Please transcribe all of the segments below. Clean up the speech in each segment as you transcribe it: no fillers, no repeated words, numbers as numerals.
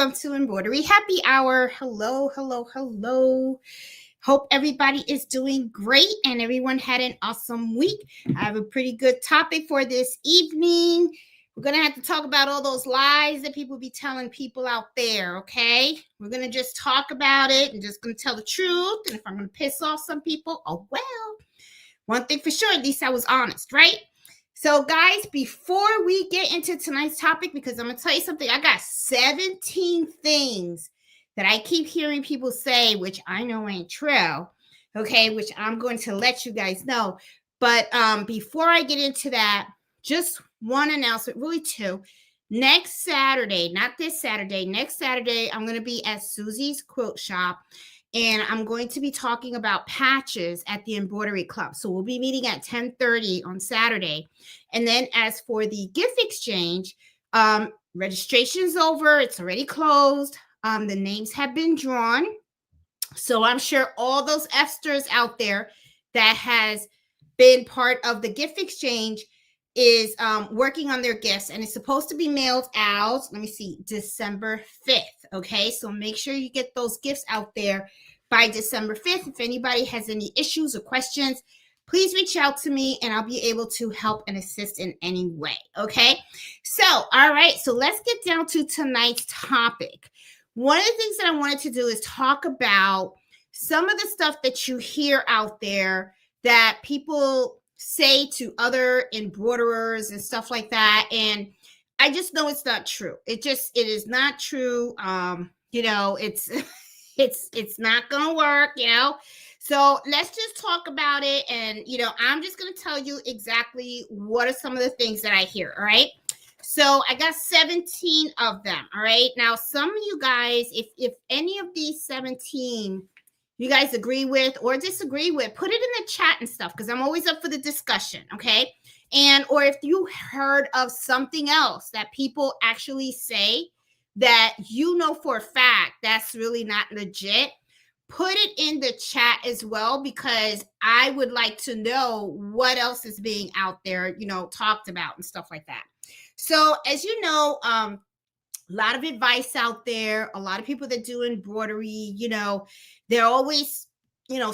welcome to Embroidery Happy Hour. Hello, hello, hello. Hope everybody is doing great and everyone had an awesome week. I have a pretty good topic for this evening. We're going to have to talk about all those lies that people be telling people out there, okay? We're going to just talk about it and just going to tell the truth. And if I'm going to piss off some people, oh well. One thing for sure, at least I was honest, right? So guys, before we get into tonight's topic, because I'm going to tell you something, I got 17 things that I keep hearing people say, which I know ain't true, okay, which I'm going to let you guys know. But before I get into that, just one announcement, really two. Next Saturday, not this Saturday, next Saturday, I'm going to be at Susie's Quilt Shop. And I'm going to be talking about patches at the Embroidery Club. So we'll be meeting at 10:30 on Saturday. And then as for the gift exchange, registration's over. It's already closed. The names have been drawn. So I'm sure all those Esters out there that has been part of the gift exchange is working on their gifts, and it's supposed to be mailed out, let me see, December 5th, okay? So make sure you get those gifts out there by December 5th. If anybody has any issues or questions, please reach out to me and I'll be able to help and assist in any way, okay? So, all right, so let's get down to tonight's topic. One of the things that I wanted to do is talk about some of the stuff that you hear out there that people say to other embroiderers and stuff like that, and I just know it's not true. It is not true. It's not gonna work, so let's just talk about it. And I'm just gonna tell you exactly what are some of the things that I hear. All right, so I got 17 of them. All right, now some of you guys, if any of these 17 you guys agree with or disagree with, put it in the chat and stuff, because I'm always up for the discussion, okay? And or if you heard of something else that people actually say that for a fact that's really not legit, put it in the chat as well, because I would like to know what else is being out there, talked about and stuff like that. So as you know, a lot of advice out there, a lot of people that do embroidery, they're always,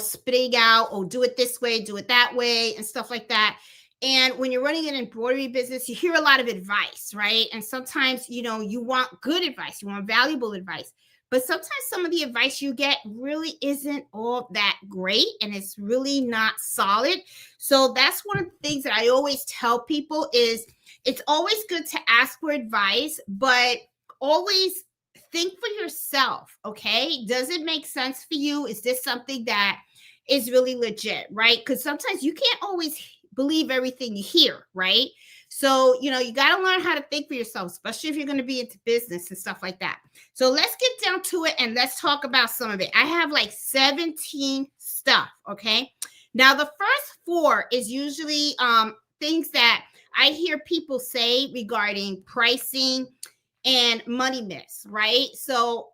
spitting out, oh, do it this way, do it that way, and stuff like that. And when you're running an embroidery business, you hear a lot of advice, right? And sometimes, you want good advice, you want valuable advice. But sometimes some of the advice you get really isn't all that great, and it's really not solid. So that's one of the things that I always tell people is it's always good to ask for advice, but always think for yourself, okay? Does it make sense for you? Is this something that is really legit, right? Because sometimes you can't always believe everything you hear, right? So, you got to learn how to think for yourself, especially if you're going to be into business and stuff like that. So let's get down to it and let's talk about some of it. I have like 17 stuff, okay? Now, the first 4 is usually things that I hear people say regarding pricing and money myths, right? So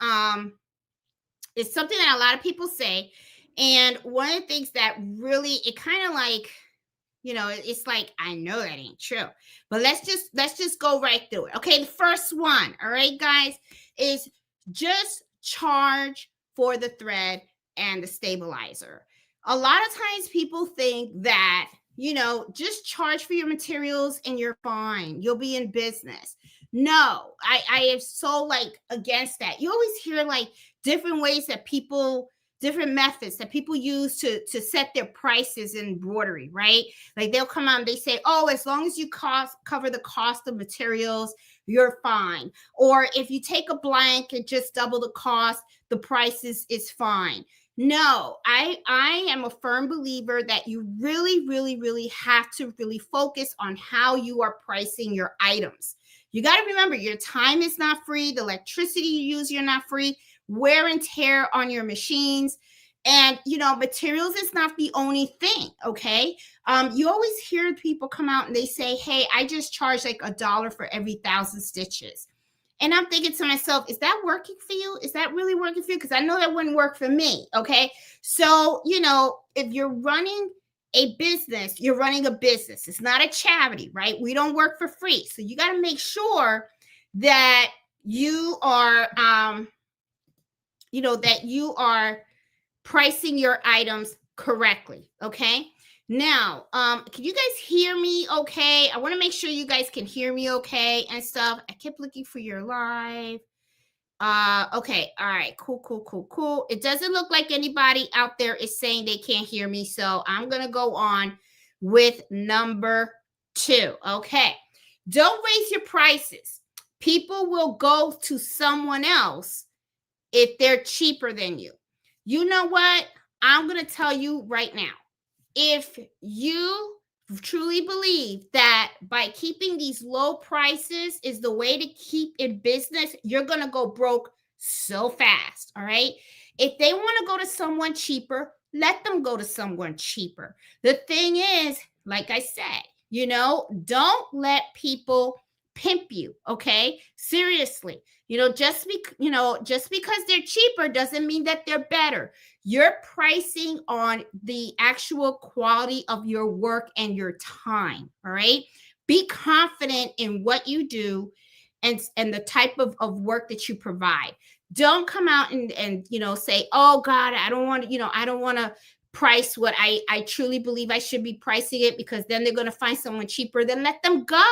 it's something that a lot of people say. And one of the things that really, it kind of like, it's like, I know that ain't true, but let's just go right through it. Okay, the first one, all right, guys, is just charge for the thread and the stabilizer. A lot of times people think that, just charge for your materials and you're fine. You'll be in business. No, I am so against that. You always hear different ways that different methods that people use to set their prices in embroidery, right? Like they'll come out and they say, oh, as long as you cover the cost of materials, you're fine. Or if you take a blank and just double the cost, the price is fine. No, I am a firm believer that you really, really, really have to really focus on how you are pricing your items. You got to remember, your time is not free. The electricity you use, you're not free. Wear and tear on your machines. And, materials is not the only thing, okay? You always hear people come out and they say, hey, I just charge $1 for every 1,000 stitches. And I'm thinking to myself, is that working for you? Is that really working for you? Because I know that wouldn't work for me, okay? So, if you're running a business, you're running a business. It's not a charity, right? We don't work for free. So you got to make sure that you are, that you are pricing your items correctly. Okay. Now, can you guys hear me okay? I want to make sure you guys can hear me okay and stuff. I kept looking for your live. Okay. All right. Cool. It doesn't look like anybody out there is saying they can't hear me. So I'm going to go on with number 2. Okay. Don't raise your prices. People will go to someone else if they're cheaper than you. You know what? I'm going to tell you right now. If you truly believe that by keeping these low prices is the way to keep in business, you're going to go broke so fast. All right. If they want to go to someone cheaper, let them go to someone cheaper. The thing is, like I said, don't let people pimp you. Okay. Seriously. Just because they're cheaper doesn't mean that they're better. You're pricing on the actual quality of your work and your time. All right. Be confident in what you do and the type of work that you provide. Don't come out and say, oh God, I don't want to price what I truly believe I should be pricing it, because then they're going to find someone cheaper. Then let them go.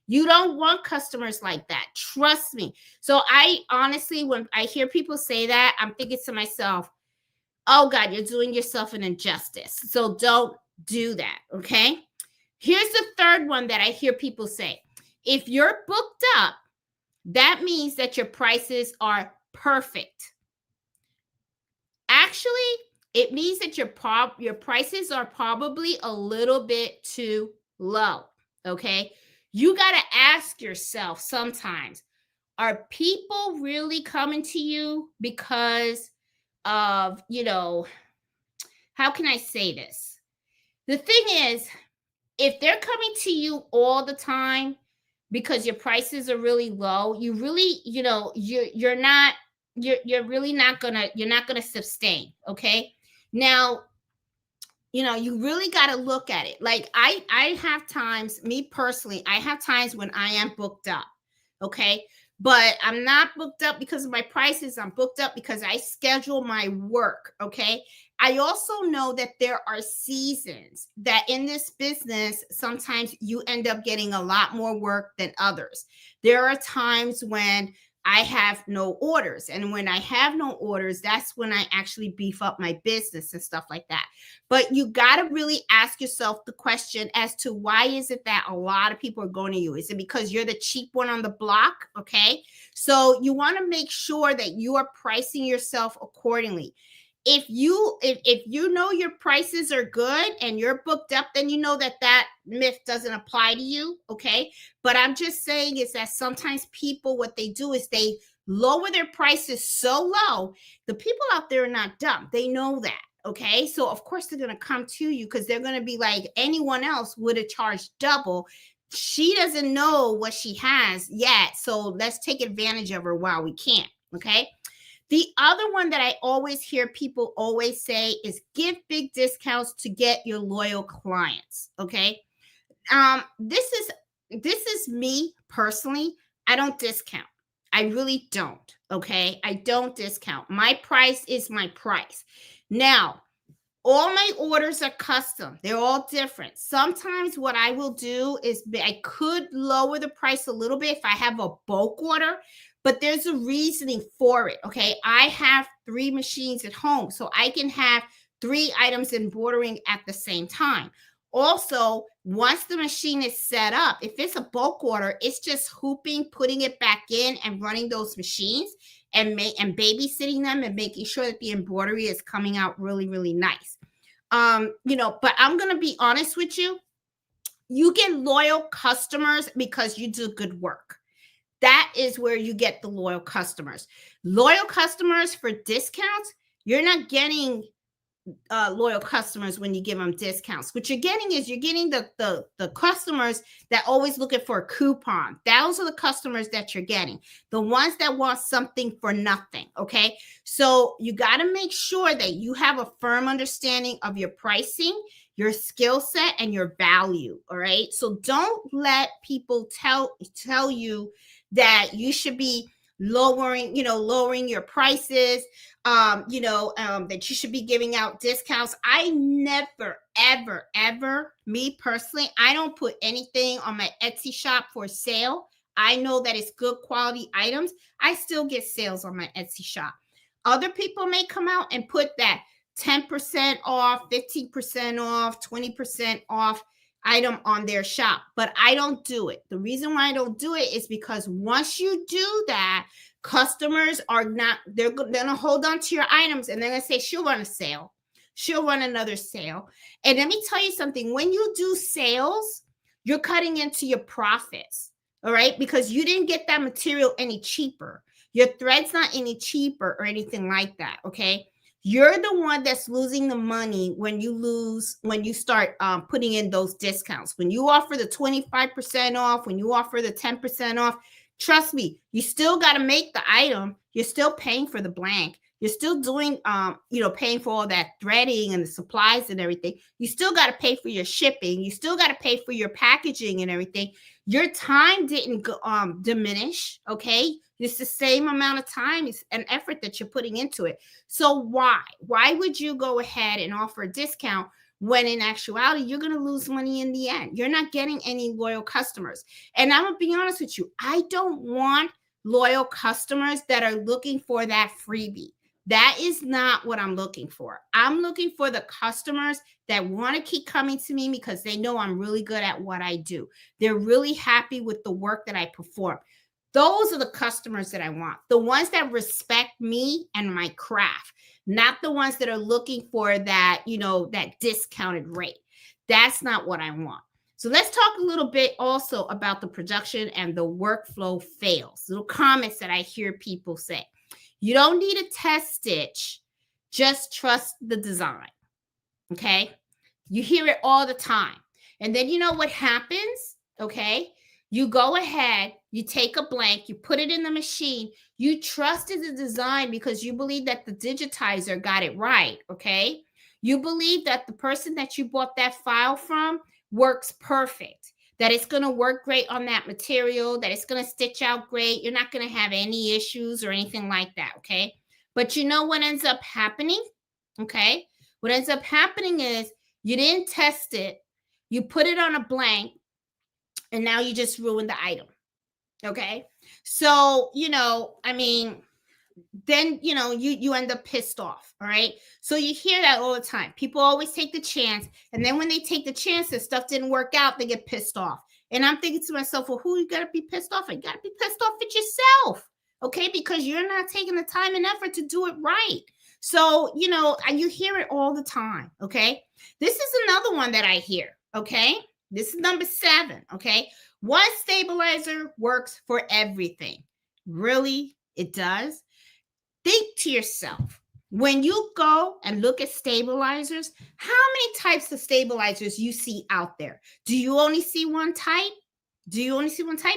You don't want customers like that. Trust me. So I honestly, when I hear people say that, I'm thinking to myself, oh God, you're doing yourself an injustice. So don't do that. Okay. Here's the third one that I hear people say. If you're booked up, that means that your prices are perfect. Actually, it means that your prices are probably a little bit too low. Okay. You got to ask yourself sometimes, are people really coming to you because of, how can I say this? The thing is, if they're coming to you all the time because your prices are really low, you really, you're really not gonna sustain. Okay. Now, you really got to look at it. Like I have times, me personally, I have times when I am booked up. Okay. But I'm not booked up because of my prices. I'm booked up because I schedule my work. Okay. I also know that there are seasons that in this business, sometimes you end up getting a lot more work than others. There are times when I have no orders. And when I have no orders, that's when I actually beef up my business and stuff like that. But you got to really ask yourself the question as to why is it that a lot of people are going to you? Is it because you're the cheap one on the block? Okay. So you want to make sure that you are pricing yourself accordingly. If you know your prices are good and you're booked up, then you know that myth doesn't apply to you. Okay. But I'm just saying is that sometimes people, what they do is they lower their prices so low. The people out there are not dumb. They know that. Okay. So of course they're going to come to you because they're going to be like, anyone else would have charged double. She doesn't know what she has yet. So let's take advantage of her while we can. Okay. The other one that I always hear people always say is give big discounts to get your loyal clients. Okay. This is me personally. I don't discount. I really don't. Okay. I don't discount. My price is my price. Now, all my orders are custom. They're all different. Sometimes what I will do is I could lower the price a little bit if I have a bulk order, but there's a reasoning for it. Okay. I have 3 machines at home, so I can have 3 items embroidering at the same time. Also, once the machine is set up, if it's a bulk order, it's just hooping, putting it back in and running those machines and babysitting them and making sure that the embroidery is coming out really, really nice. But I'm going to be honest with you. You get loyal customers because you do good work. That is where you get the loyal customers. Loyal customers for discounts, you're not getting loyal customers when you give them discounts. What you're getting is the customers that always looking for a coupon. Those are the customers that you're getting. The ones that want something for nothing. Okay. So you got to make sure that you have a firm understanding of your pricing, your skill set, and your value. All right. So don't let people tell you that you should be lowering your prices, that you should be giving out discounts. I never, ever, ever, me personally, I don't put anything on my Etsy shop for sale. I know that it's good quality items. I still get sales on my Etsy shop. Other people may come out and put that 10% off, 15% off, 20% off item on their shop, but I don't do it. The reason why I don't do it is because once you do that, customers are not, they're going to hold on to your items and they're going to say, she'll run a sale. She'll run another sale. And let me tell you something, when you do sales, you're cutting into your profits, all right? Because you didn't get that material any cheaper. Your thread's not any cheaper or anything like that, okay? You're the one that's losing the money when you start putting in those discounts. When you offer the 25% off, when you offer the 10% off, trust me, you still got to make the item. You're still paying for the blank. You're still doing, paying for all that threading and the supplies and everything. You still got to pay for your shipping. You still got to pay for your packaging and everything. Your time didn't diminish, okay? It's the same amount of time and effort that you're putting into it. So why? Why would you go ahead and offer a discount when in actuality, you're going to lose money in the end? You're not getting any loyal customers. And I'm going to be honest with you. I don't want loyal customers that are looking for that freebie. That is not what I'm looking for. I'm looking for the customers that want to keep coming to me because they know I'm really good at what I do. They're really happy with the work that I perform. Those are the customers that I want. The ones that respect me and my craft, not the ones that are looking for that, that discounted rate. That's not what I want. So let's talk a little bit also about the production and the workflow fails. Little comments that I hear people say. You don't need a test stitch. Just trust the design. Okay. You hear it all the time. And then you know what happens? Okay. You go ahead, you take a blank, you put it in the machine, you trusted the design because you believe that the digitizer got it right, okay? You believe that the person that you bought that file from works perfect, that it's going to work great on that material, that it's going to stitch out great. You're not going to have any issues or anything like that, okay? But you know what ends up happening, okay? What ends up happening is you didn't test it, you put it on a blank, and now you just ruined the item. Okay. So, then, you end up pissed off. All right. So you hear that all the time. People always take the chance. And then when they take the chance and stuff didn't work out, they get pissed off. And I'm thinking to myself, well, who you got to be pissed off? You got to be pissed off at yourself. Okay. Because you're not taking the time and effort to do it right. So, and you hear it all the time. Okay. This is another one that I hear. Okay. This is number 7, okay? One stabilizer works for everything. Really? It does? Think to yourself, when you go and look at stabilizers, how many types of stabilizers you see out there? Do you only see one type?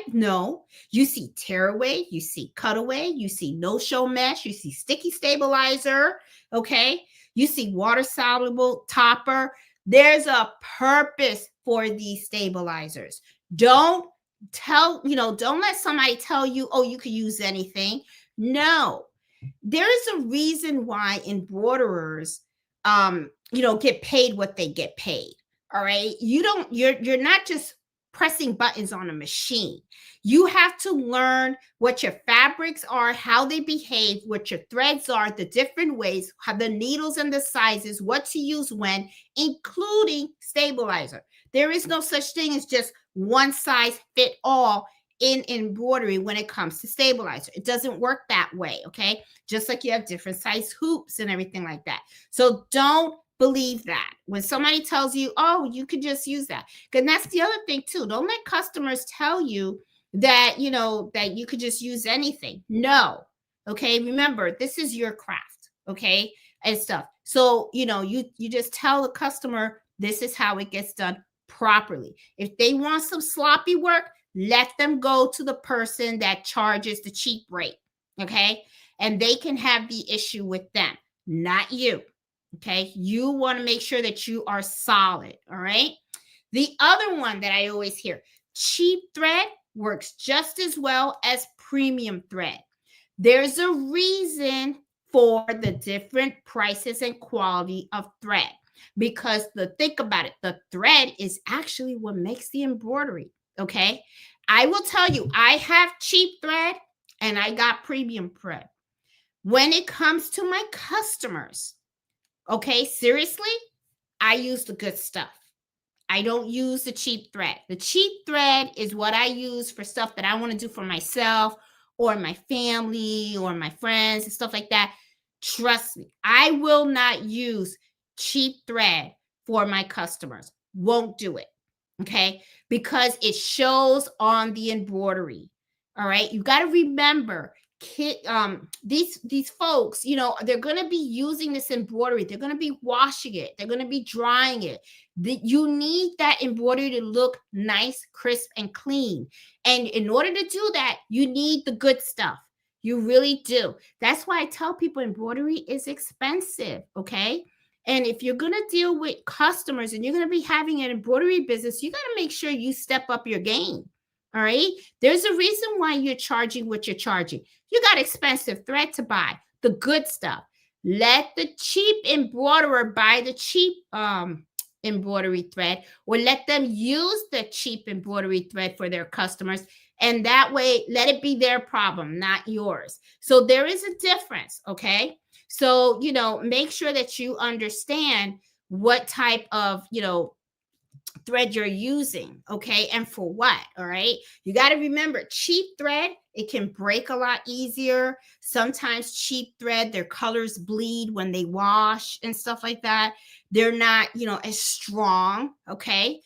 No. You see tearaway, you see cutaway, you see no-show mesh, you see sticky stabilizer, okay? You see water-soluble topper. There's a purpose for these stabilizers. Don't let somebody tell you, oh, you could use anything. No, there is a reason why embroiderers, get paid what they get paid. All right. You're not just pressing buttons on a machine. You have to learn what your fabrics are, how they behave, what your threads are, the different ways, how the needles and the sizes, what to use when, including stabilizer. There is no such thing as just one size fit all in embroidery when it comes to stabilizer. It doesn't work that way, okay? Just like you have different size hoops and everything like that. So don't believe that. When somebody tells you, oh, you could just use that. And that's the other thing too. Don't let customers tell you that, that you could just use anything. No. Okay. Remember, this is your craft. Okay. And stuff. So, you just tell the customer, this is how it gets done properly. If they want some sloppy work, let them go to the person that charges the cheap rate. Okay. And they can have the issue with them, not you. Okay. You want to make sure that you are solid. All right. The other one that I always hear, cheap thread works just as well as premium thread. There's a reason for the different prices and quality of thread, because think about it, the thread is actually what makes the embroidery. Okay, I will tell you, I have cheap thread and I got premium thread. When it comes to my customers, okay, seriously, I use the good stuff. I don't use the cheap thread. The cheap thread is what I use for stuff that I want to do for myself or my family or my friends and stuff like that. Trust me, I will not use cheap thread for my customers. Won't do it. Okay? Because it shows on the embroidery. All right? You got to remember, these folks, they're going to be using this embroidery. They're going to be washing it. They're going to be drying it. You need that embroidery to look nice, crisp, and clean. And in order to do that, you need the good stuff. You really do. That's why I tell people embroidery is expensive. Okay. And if you're going to deal with customers and you're going to be having an embroidery business, you got to make sure you step up your game. All right. There's a reason why you're charging what you're charging. You got expensive thread to buy, the good stuff. Let the cheap embroiderer buy the cheap embroidery thread, or let them use the cheap embroidery thread for their customers. And that way, let it be their problem, not yours. So there is a difference. Okay. So, make sure that you understand what type of, thread you're using, okay, and for what. All right, you got to remember, cheap thread, it can break a lot easier. Sometimes cheap thread, their colors bleed when they wash and stuff like that. They're not, as strong. Okay,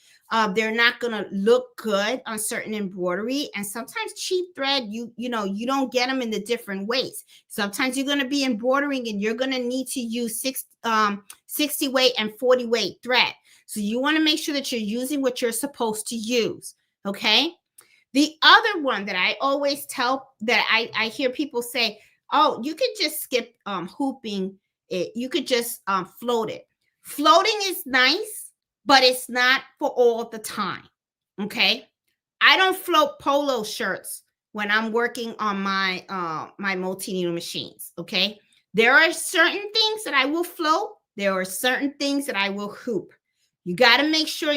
they're not going to look good on certain embroidery. And sometimes cheap thread, you don't get them in the different ways. Sometimes you're going to be embroidering and you're going to need to use 60 weight and 40 weight thread. So you want to make sure that you're using what you're supposed to use. Okay. The other one that I always tell, that I hear people say, oh, you could just skip hooping it. You could just float it. Floating is nice, but it's not for all the time. Okay. I don't float polo shirts when I'm working on my my multi-needle machines. Okay. There are certain things that I will float. There are certain things that I will hoop. You got to make sure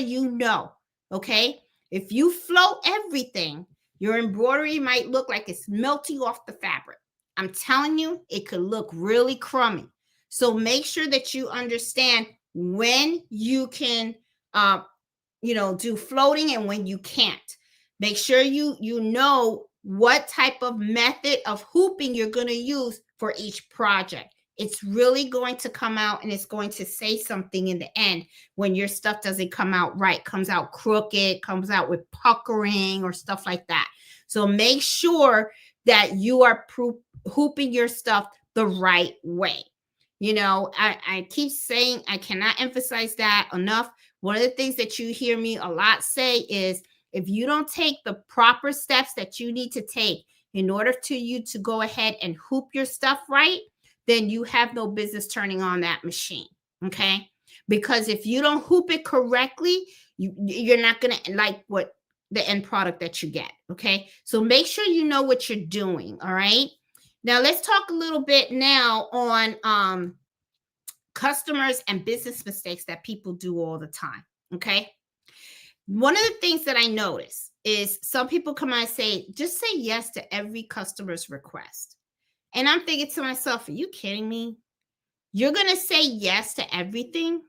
okay? If you float everything, your embroidery might look like it's melting off the fabric. I'm telling you, it could look really crummy. So make sure that you understand when you can, do floating and when you can't. Make sure you know what type of method of hooping you're going to use for each project. It's really going to come out and it's going to say something in the end when your stuff doesn't come out right, comes out crooked, comes out with puckering or stuff like that. So make sure that you are hooping your stuff the right way. I keep saying, I cannot emphasize that enough. One of the things that you hear me a lot say is, if you don't take the proper steps that you need to take in order to you to go ahead and hoop your stuff right, then you have no business turning on that machine. Okay. Because if you don't hoop it correctly, you're not going to like what the end product that you get. Okay. So make sure you know what you're doing. All right. Now let's talk a little bit now on customers and business mistakes that people do all the time. Okay. One of the things that I notice is some people come out and say, just say yes to every customer's request. And I'm thinking to myself, are you kidding me? You're going to say yes to everything?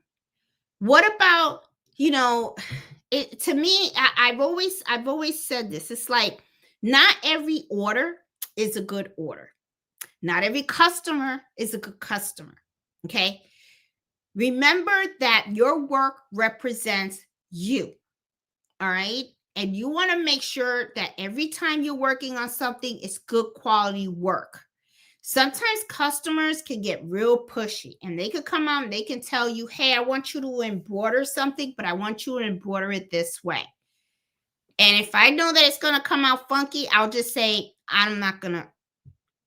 What about, to me, I've always said this. It's like, not every order is a good order. Not every customer is a good customer. Okay. Remember that your work represents you. All right. And you want to make sure that every time you're working on something, it's good quality work. Sometimes customers can get real pushy and they could come out and they can tell you, hey, I want you to embroider something, but I want you to embroider it this way. And if I know that it's going to come out funky, I'll just say, I'm not going to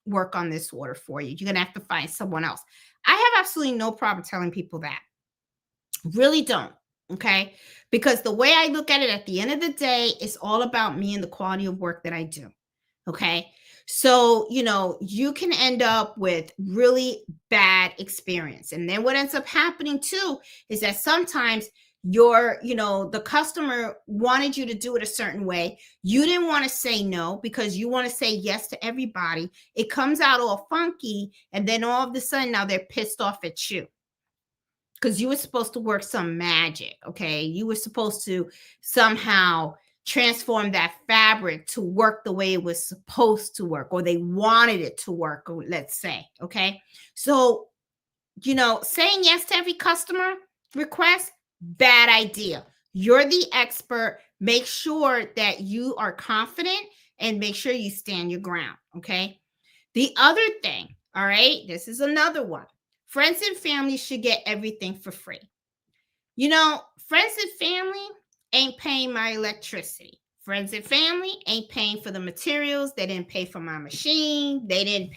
work on this order for you. You're going to have to find someone else. I have absolutely no problem telling people that. Really don't. Okay. Because the way I look at it, at the end of the day, it's all about me and the quality of work that I do. Okay. So, you can end up with really bad experience. And then what ends up happening too is that sometimes the customer wanted you to do it a certain way. You didn't want to say no because you want to say yes to everybody. It comes out all funky. And then all of a sudden now they're pissed off at you because you were supposed to work some magic. Okay. You were supposed to somehow transform that fabric to work the way it was supposed to work, or they wanted it to work, let's say. Okay. So, saying yes to every customer request, bad idea. You're the expert. Make sure that you are confident and make sure you stand your ground. Okay. The other thing, all right, this is another one. Friends and family should get everything for free. Friends and family ain't paying my electricity. Friends and family ain't paying for the materials. They didn't pay for my machine. They didn't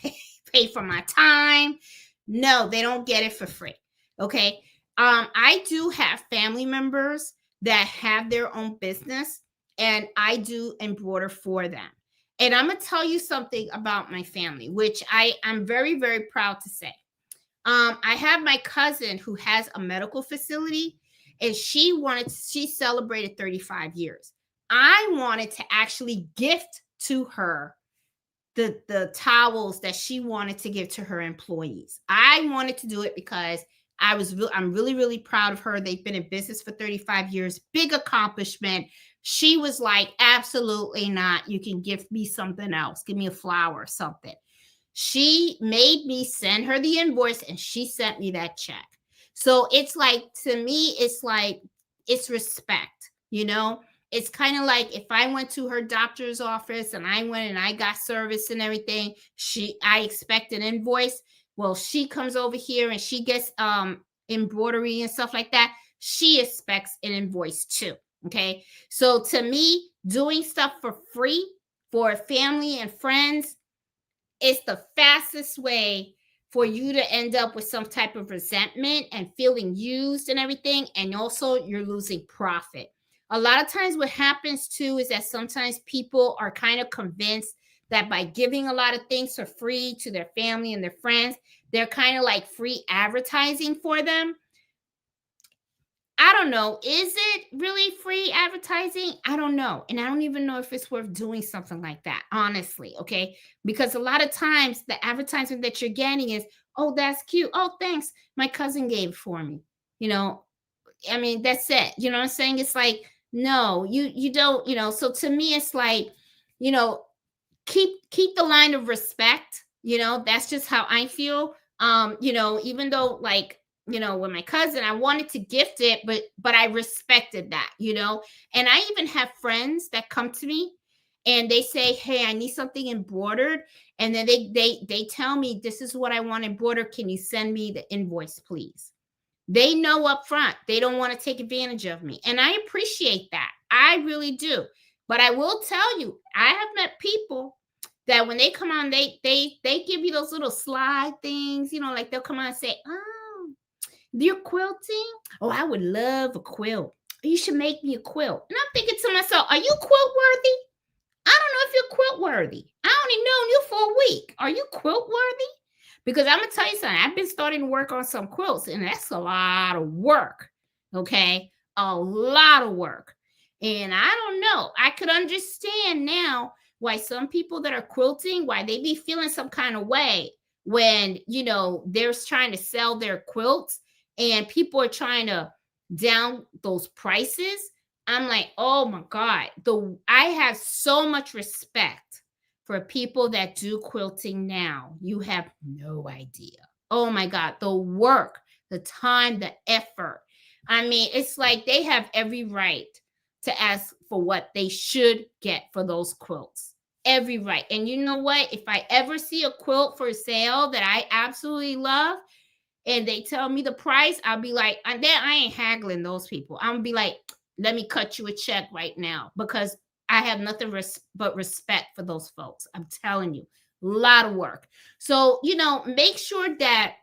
pay for my time. No, they don't get it for free. Okay. I do have family members that have their own business, and I do embroider for them. And I'm going to tell you something about my family, which I'm very, very proud to say. I have my cousin who has a medical facility, and she celebrated 35 years. I wanted to actually gift to her the towels that she wanted to give to her employees. I wanted to do it because I'm really, really proud of her. They've been in business for 35 years. Big accomplishment. She was like, absolutely not. You can give me something else. Give me a flower or something. She made me send her the invoice, and she sent me that check. So it's like, to me, it's respect, It's kind of like if I went to her doctor's office and I went and I got service and everything, I expect an invoice. Well, she comes over here and she gets embroidery and stuff like that. She expects an invoice too. Okay. So to me, doing stuff for free for family and friends, it's the fastest way for you to end up with some type of resentment and feeling used and everything. And also you're losing profit. A lot of times what happens too is that sometimes people are kind of convinced that by giving a lot of things for free to their family and their friends, they're kind of like free advertising for them. I don't know. Is it really free advertising? I don't know. And I don't even know if it's worth doing something like that, honestly. Okay. Because a lot of times the advertisement that you're getting is, oh, that's cute. Oh, thanks. My cousin gave it for me. I mean, that's it. You know what I'm saying? It's like, no, you don't, so to me, it's like, keep the line of respect. That's just how I feel. Even though like, with my cousin, I wanted to gift it, but I respected that, and I even have friends that come to me and they say, hey, I need something embroidered. And then they tell me, this is what I want embroidered. Can you send me the invoice, please? They know up front, they don't want to take advantage of me. And I appreciate that. I really do. But I will tell you, I have met people that when they come on, they give you those little slide things, like they'll come on and say, oh, you're quilting? Oh, I would love a quilt. You should make me a quilt. And I'm thinking to myself, are you quilt worthy? I don't know if you're quilt worthy. I only known you for a week. Are you quilt worthy? Because I'm going to tell you something. I've been starting to work on some quilts, and that's a lot of work. Okay. A lot of work. And I don't know. I could understand now why some people that are quilting, why they be feeling some kind of way when, they're trying to sell their quilts and people are trying to down those prices. I'm like, oh my God, I have so much respect for people that do quilting now. You have no idea. Oh my God, the work, the time, the effort. I mean, it's like they have every right to ask for what they should get for those quilts. Every right. And you know what? If I ever see a quilt for sale that I absolutely love, and they tell me the price, I'll be like, I ain't haggling those people. I'm gonna be like, let me cut you a check right now, because I have nothing but respect for those folks. I'm telling you, a lot of work. So, make sure that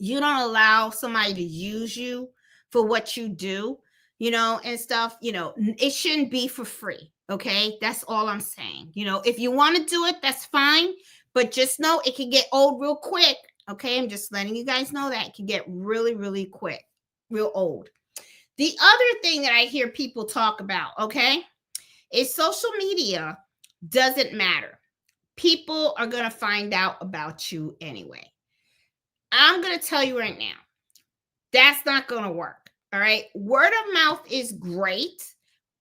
you don't allow somebody to use you for what you do, and stuff. It shouldn't be for free. Okay, that's all I'm saying. If you want to do it, that's fine, but just know it can get old real quick. Okay, I'm just letting you guys know that it can get really, really quick, real old. The other thing that I hear people talk about, okay, is social media doesn't matter. People are going to find out about you anyway. I'm going to tell you right now, that's not going to work. All right. Word of mouth is great,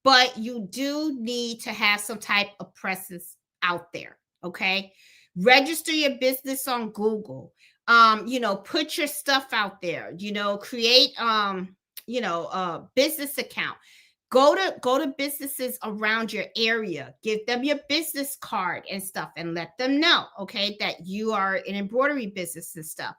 but you do need to have some type of presence out there. Okay. Register your business on Google. Put your stuff out there, create a business account. Go to businesses around your area, give them your business card and stuff, and let them know, okay, that you are an embroidery business and stuff.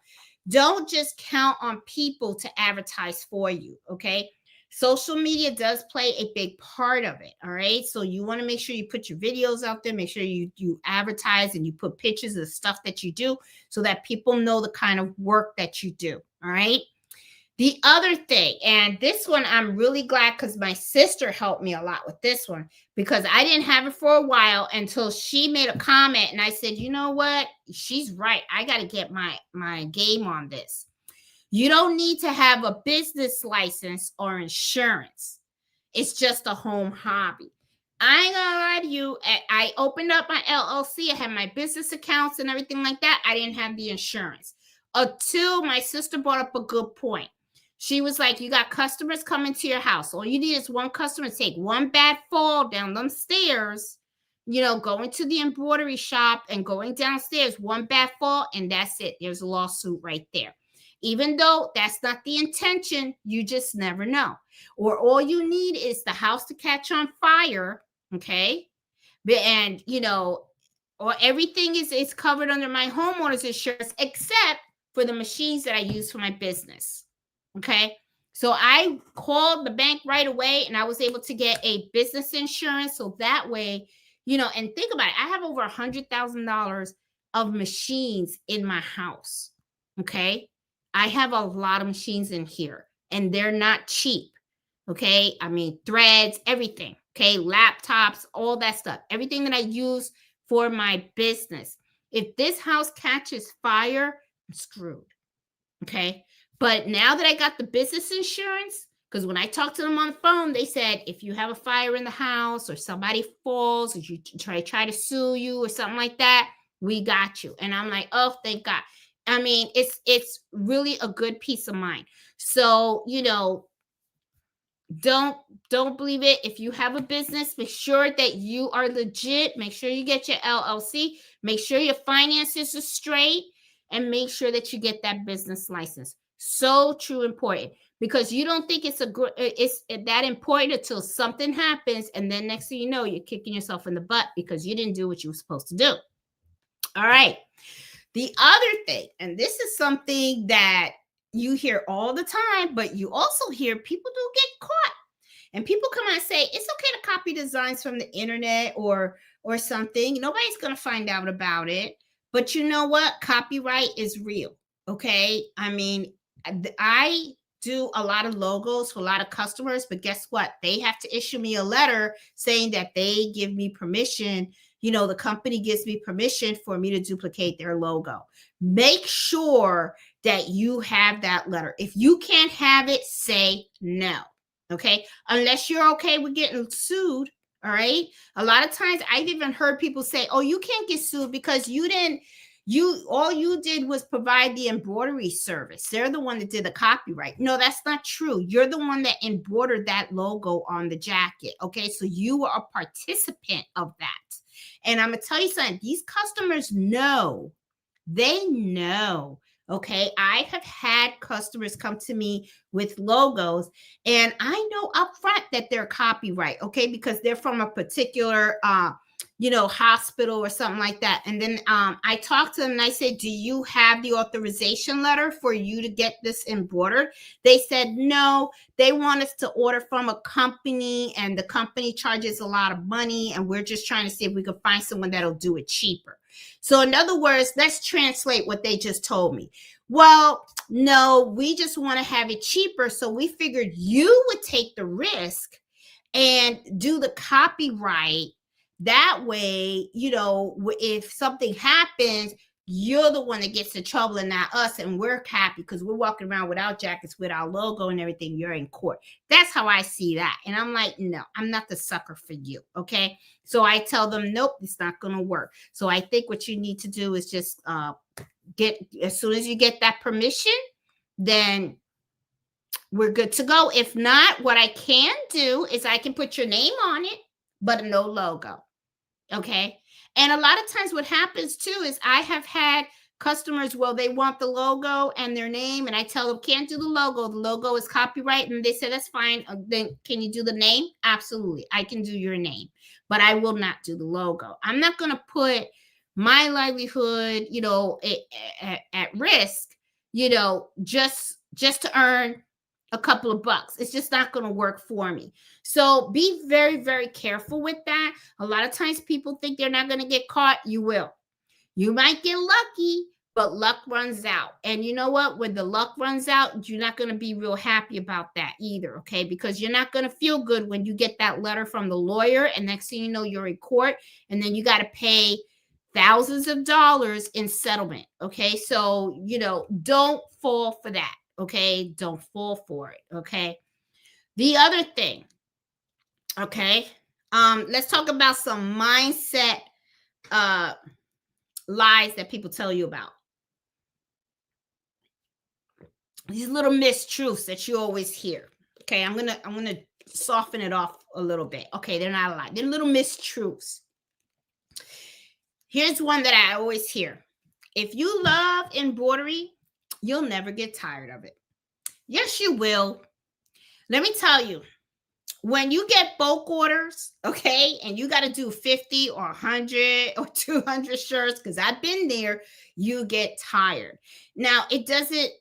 Don't just count on people to advertise for you, okay? Social media does play a big part of it, all right? So you want to make sure you put your videos out there, make sure you advertise and you put pictures of the stuff that you do so that people know the kind of work that you do, all right? The other thing, and this one I'm really glad because my sister helped me a lot with this one because I didn't have it for a while until she made a comment and I said, you know what? She's right. I got to get my game on this. You don't need to have a business license or insurance. It's just a home hobby. I ain't gonna lie to you. I opened up my LLC. I had my business accounts and everything like that. I didn't have the insurance until my sister brought up a good point. She was like, you got customers coming to your house. All you need is one customer to take one bad fall down them stairs, going to the embroidery shop and going downstairs, one bad fall, and that's it. There's a lawsuit right there. Even though that's not the intention, you just never know. Or all you need is the house to catch on fire, okay? And, or everything is covered under my homeowner's insurance except for the machines that I use for my business. Okay. So I called the bank right away and I was able to get a business insurance. So that way, and think about it. I have over $100,000 of machines in my house. Okay. I have a lot of machines in here and they're not cheap. Okay. I mean, threads, everything. Okay. Laptops, all that stuff, everything that I use for my business. If this house catches fire, I'm screwed. Okay. But now that I got the business insurance, because when I talked to them on the phone, they said, if you have a fire in the house or somebody falls or you try to sue you or something like that, we got you. And I'm like, oh, thank God. I mean, it's really a good peace of mind. So, don't believe it. If you have a business, make sure that you are legit. Make sure you get your LLC. Make sure your finances are straight. And make sure that you get that business license. So true, important, because you don't think it's that important until something happens, and then next thing you know, you're kicking yourself in the butt because you didn't do what you were supposed to do. All right. The other thing, and this is something that you hear all the time, but you also hear people do get caught, and people come out and say it's okay to copy designs from the internet or something. Nobody's going to find out about it. But you know what? Copyright is real. Okay. I mean, I do a lot of logos for a lot of customers, but guess what? They have to issue me a letter saying that they give me permission. The company gives me permission for me to duplicate their logo. Make sure that you have that letter. If you can't have it, say no. Okay. Unless you're okay with getting sued. All right. A lot of times I've even heard people say, oh, you can't get sued because all you did was provide the embroidery service. They're the one that did the copyright. No, that's not true. You're the one that embroidered that logo on the jacket. Okay. So you were a participant of that. And I'm going to tell you something. These customers know. They know. Okay. I have had customers come to me with logos and I know upfront that they're copyright. Okay. Because they're from a particular, hospital or something like that. And then I talked to them and I said, do you have the authorization letter for you to get this embroidered? They said, no, they want us to order from a company and the company charges a lot of money. And we're just trying to see if we can find someone that'll do it cheaper. So in other words, let's translate what they just told me. Well, no, we just want to have it cheaper. So we figured you would take the risk and do the copyright. That way, if something happens, you're the one that gets in trouble and not us, and we're happy because we're walking around with our jackets with our logo and everything. You're in court. That's how I see that. And I'm like, no, I'm not the sucker for you. Okay. So I tell them, nope, it's not going to work. So I think what you need to do is just as soon as you get that permission, then we're good to go. If not, what I can do is I can put your name on it, but no logo. Okay. And a lot of times what happens too is I have had customers, well, they want the logo and their name, and I tell them, can't do the logo. The logo is copyright. And they say, that's fine. Then can you do the name? Absolutely. I can do your name, but I will not do the logo. I'm not going to put my livelihood, at risk, just to earn a couple of bucks. It's just not going to work for me. So be very, very careful with that. A lot of times people think they're not going to get caught. You will. You might get lucky, but luck runs out. And you know what? When the luck runs out, you're not going to be real happy about that either, okay? Because you're not going to feel good when you get that letter from the lawyer, and next thing you know, you're in court, and then you got to pay thousands of dollars in settlement, okay? So, don't fall for that. Okay, don't fall for it. Okay. The other thing, okay, let's talk about some mindset lies that people tell you about. These little mistruths that you always hear. Okay, I'm gonna soften it off a little bit. Okay, they're not a lie. They're little mistruths. Here's one that I always hear. If you love embroidery, you'll never get tired of it. Yes, you will. Let me tell you, when you get bulk orders, okay, and you got to do 50 or 100 or 200 shirts, because I've been there, you get tired. Now, it doesn't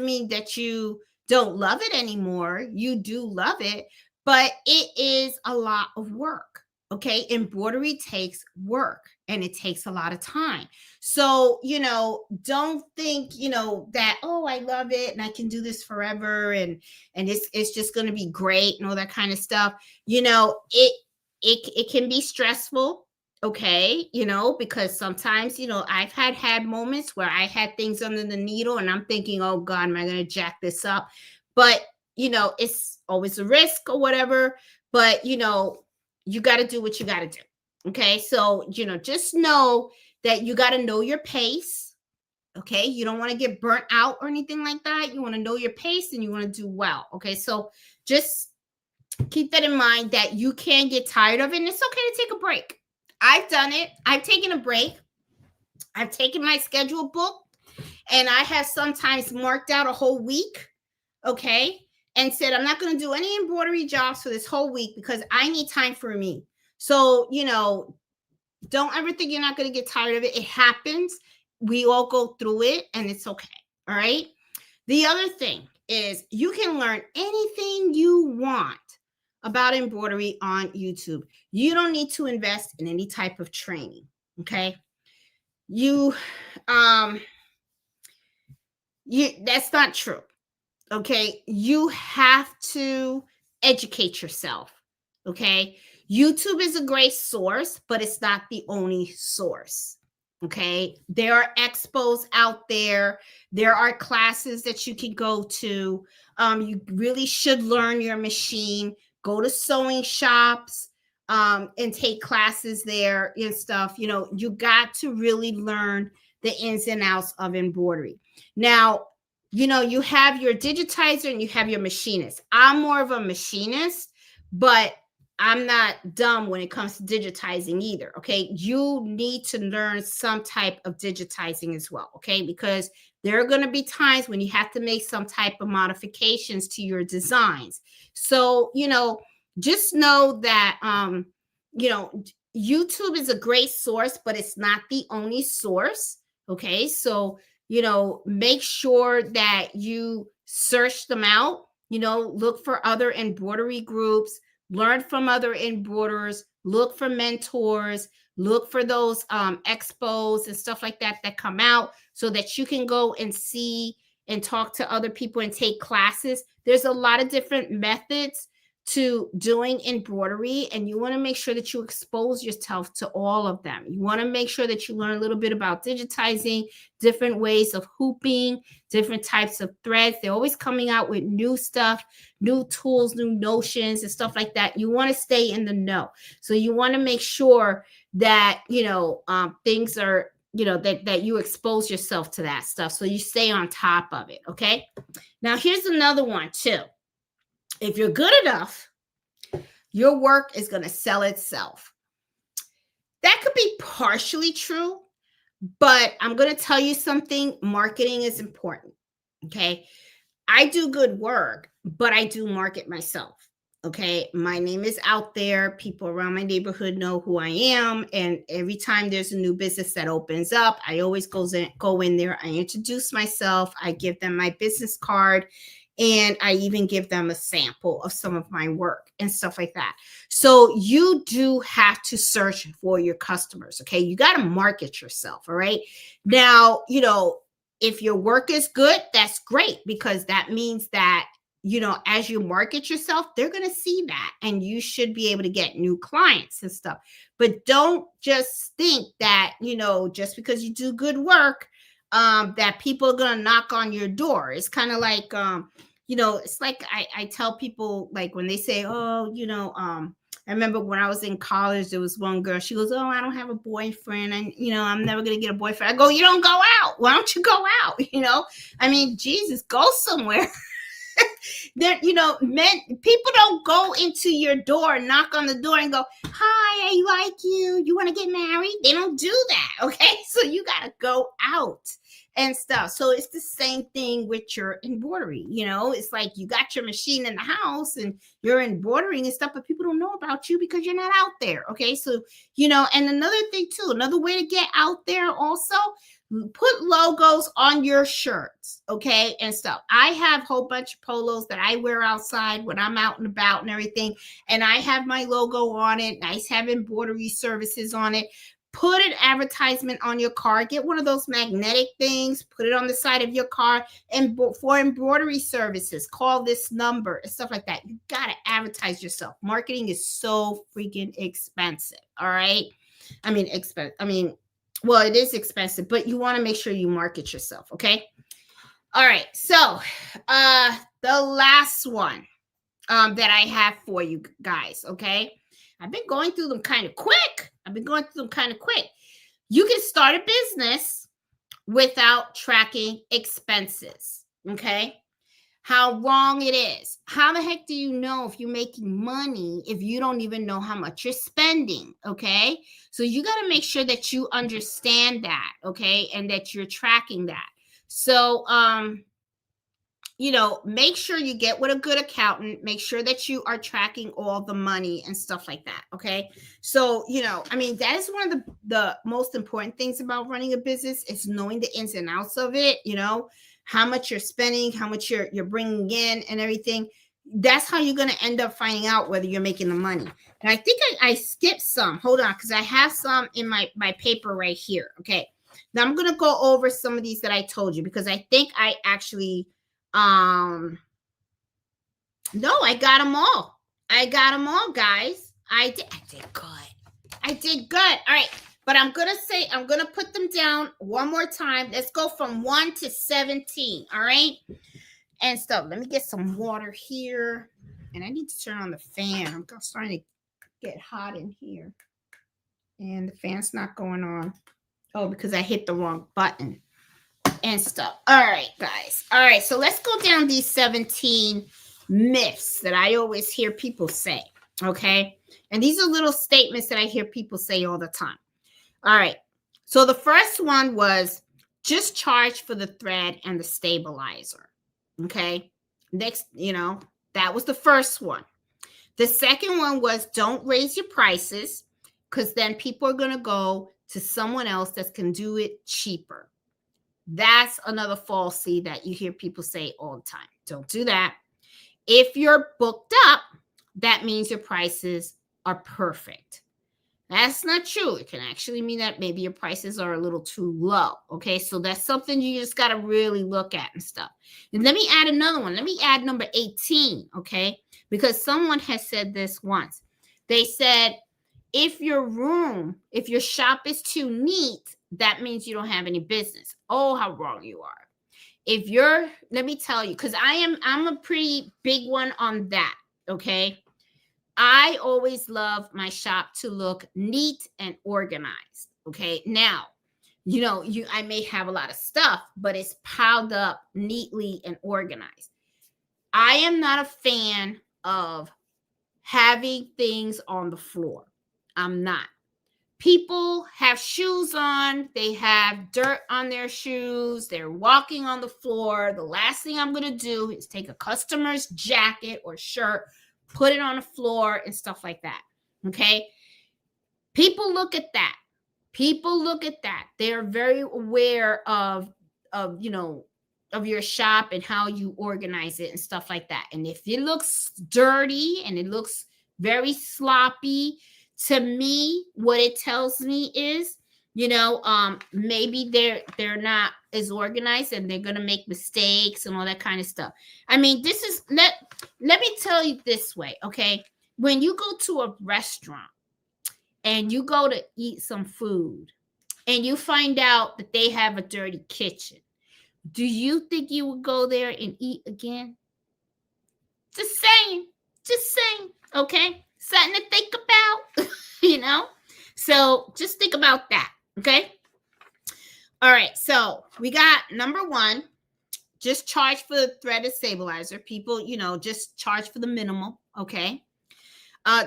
mean that you don't love it anymore. You do love it, but it is a lot of work. Okay, embroidery takes work and it takes a lot of time. So, don't think, that, oh, I love it and I can do this forever and it's just going to be great and all that kind of stuff. It can be stressful. Okay, because sometimes, I've had moments where I had things under the needle and I'm thinking, oh God, am I going to jack this up? But, it's always a risk or whatever. But, you got to do what you got to do. Okay. So, just know that you got to know your pace. Okay. You don't want to get burnt out or anything like that. You want to know your pace and you want to do well. Okay. So just keep that in mind, that you can get tired of it and it's okay to take a break. I've done it. I've taken a break. I've taken my schedule book and I have sometimes marked out a whole week. Okay. And said, I'm not going to do any embroidery jobs for this whole week because I need time for me. So, don't ever think you're not going to get tired of it. It happens. We all go through it and it's okay. All right. The other thing is you can learn anything you want about embroidery on YouTube. You don't need to invest in any type of training. Okay. That's not true. Okay, you have to educate yourself. Okay, YouTube is a great source, but it's not the only source. Okay, there are expos out there. There are classes that you can go to. You really should learn your machine. Go to sewing shops and take classes there and stuff. You got to really learn the ins and outs of embroidery. Now, you have your digitizer and you have your machinist. I'm more of a machinist, but I'm not dumb when it comes to digitizing either. Okay. You need to learn some type of digitizing as well. Okay. Because there are going to be times when you have to make some type of modifications to your designs. So, just know that, YouTube is a great source, but it's not the only source. Okay. So, make sure that you search them out, look for other embroidery groups, learn from other embroiderers, look for mentors, look for those expos and stuff like that come out so that you can go and see and talk to other people and take classes. There's a lot of different methods to doing embroidery, and you want to make sure that you expose yourself to all of them. You want to make sure that you learn a little bit about digitizing, different ways of hooping, different types of threads. They're always coming out with new stuff, new tools, new notions and stuff like that. You want to stay in the know. So you want to make sure that, things are, that you expose yourself to that stuff. So you stay on top of it. Okay. Now here's another one too. If you're good enough, your work is going to sell itself. That could be partially true, but I'm going to tell you something. Marketing is important. Okay. I do good work, but I do market myself. Okay. My name is out there. People around my neighborhood know who I am. And every time there's a new business that opens up, I always go in there. I introduce myself. I give them my business card. And I even give them a sample of some of my work and stuff like that. So you do have to search for your customers. Okay. You got to market yourself. All right. Now, if your work is good, that's great, because that means that, as you market yourself, they're going to see that, and you should be able to get new clients and stuff. But don't just think that, just because you do good work, that people are going to knock on your door. It's kind of like, it's like I tell people, like, when they say, oh, I remember when I was in college, there was one girl, she goes, oh, I don't have a boyfriend. And, I'm never going to get a boyfriend. I go, you don't go out. Why don't you go out? Jesus, go somewhere. There, people don't go into your door, knock on the door and go, hi, I like you. You want to get married? They don't do that. Okay. So you got to go out and stuff. So it's the same thing with your embroidery. It's like you got your machine in the house and you're embroidering and stuff, but people don't know about you because you're not out there. Okay. So, and another thing too, another way to get out there also, put logos on your shirts, okay, and stuff. I have a whole bunch of polos that I wear outside when I'm out and about and everything, and I have my logo on it. I have embroidery services on it. Put an advertisement on your car. Get one of those magnetic things. Put it on the side of your car. And for embroidery services, call this number and stuff like that. You got to advertise yourself. Marketing is so freaking expensive, all right? Well, it is expensive, but you want to make sure you market yourself, okay? All right, so the last one that I have for you guys, okay? I've been going through them kind of quick. You can start a business without tracking expenses, okay? How wrong it is. How the heck do you know if you're making money if you don't even know how much you're spending, okay? So you got to make sure that you understand that, okay? And that you're tracking that. So, make sure you get with a good accountant. Make sure that you are tracking all the money and stuff like that, okay? So, that is one of the most important things about running a business, is knowing the ins and outs of it, how much you're spending, how much you're bringing in and everything. That's how you're going to end up finding out whether you're making the money. And I think I skipped some. Hold on, because I have some in my paper right here, okay? Now I'm going to go over some of these that I told you, because I think I actually... no, I got them all. Guys. I did good. All right. But I'm going to put them down one more time. Let's go from 1 to 17. All right. And stuff. Let me get some water here. And I need to turn on the fan. I'm starting to get hot in here. And the fan's not going on. Oh, because I hit the wrong button and stuff. All right, guys. All right, so let's go down these 17 myths that I always hear people say, okay? And these are little statements that I hear people say all the time. All right, so the first one was just charge for the thread and the stabilizer, okay? Next, that was the first one. The second one was don't raise your prices, because then people are going to go to someone else that can do it cheaper. That's another falsity that you hear people say all the time. Don't do that. If you're booked up, that means your prices are perfect. That's not true. It can actually mean that maybe your prices are a little too low. Okay, so that's something you just got to really look at and stuff. And let me add another one. Let me add number 18. Okay, because someone has said this once. They said, if your shop is too neat, that means you don't have any business. Oh, how wrong you are. Let me tell you, because I'm a pretty big one on that. Okay. I always love my shop to look neat and organized. Okay. Now, I may have a lot of stuff, but it's piled up neatly and organized. I am not a fan of having things on the floor. I'm not. People have shoes on, they have dirt on their shoes, they're walking on the floor. The last thing I'm going to do is take a customer's jacket or shirt, put it on the floor and stuff like that. Okay. People look at that. They're very aware of your shop and how you organize it and stuff like that. And if it looks dirty and it looks very sloppy, to me, what it tells me is, maybe they're not as organized and they're going to make mistakes and all that kind of stuff. I mean, let me tell you this way, okay? When you go to a restaurant and you go to eat some food and you find out that they have a dirty kitchen, do you think you would go there and eat again? Just saying, okay? Something to think about, So just think about that, okay? All right, so we got number 1, just charge for the threaded stabilizer. People, just charge for the minimal, okay?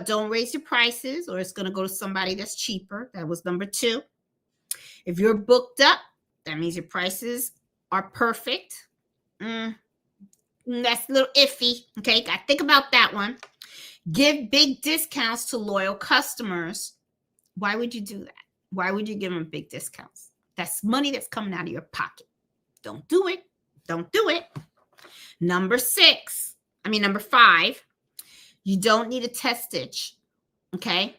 Don't raise your prices or it's going to go to somebody that's cheaper. That was number 2. If you're booked up, that means your prices are perfect. That's a little iffy, okay? Got to think about that one. Give big discounts to loyal customers. Why would you do that? Why would you give them big discounts? That's money that's coming out of your pocket. Don't do it. Number 5, you don't need a test stitch, okay?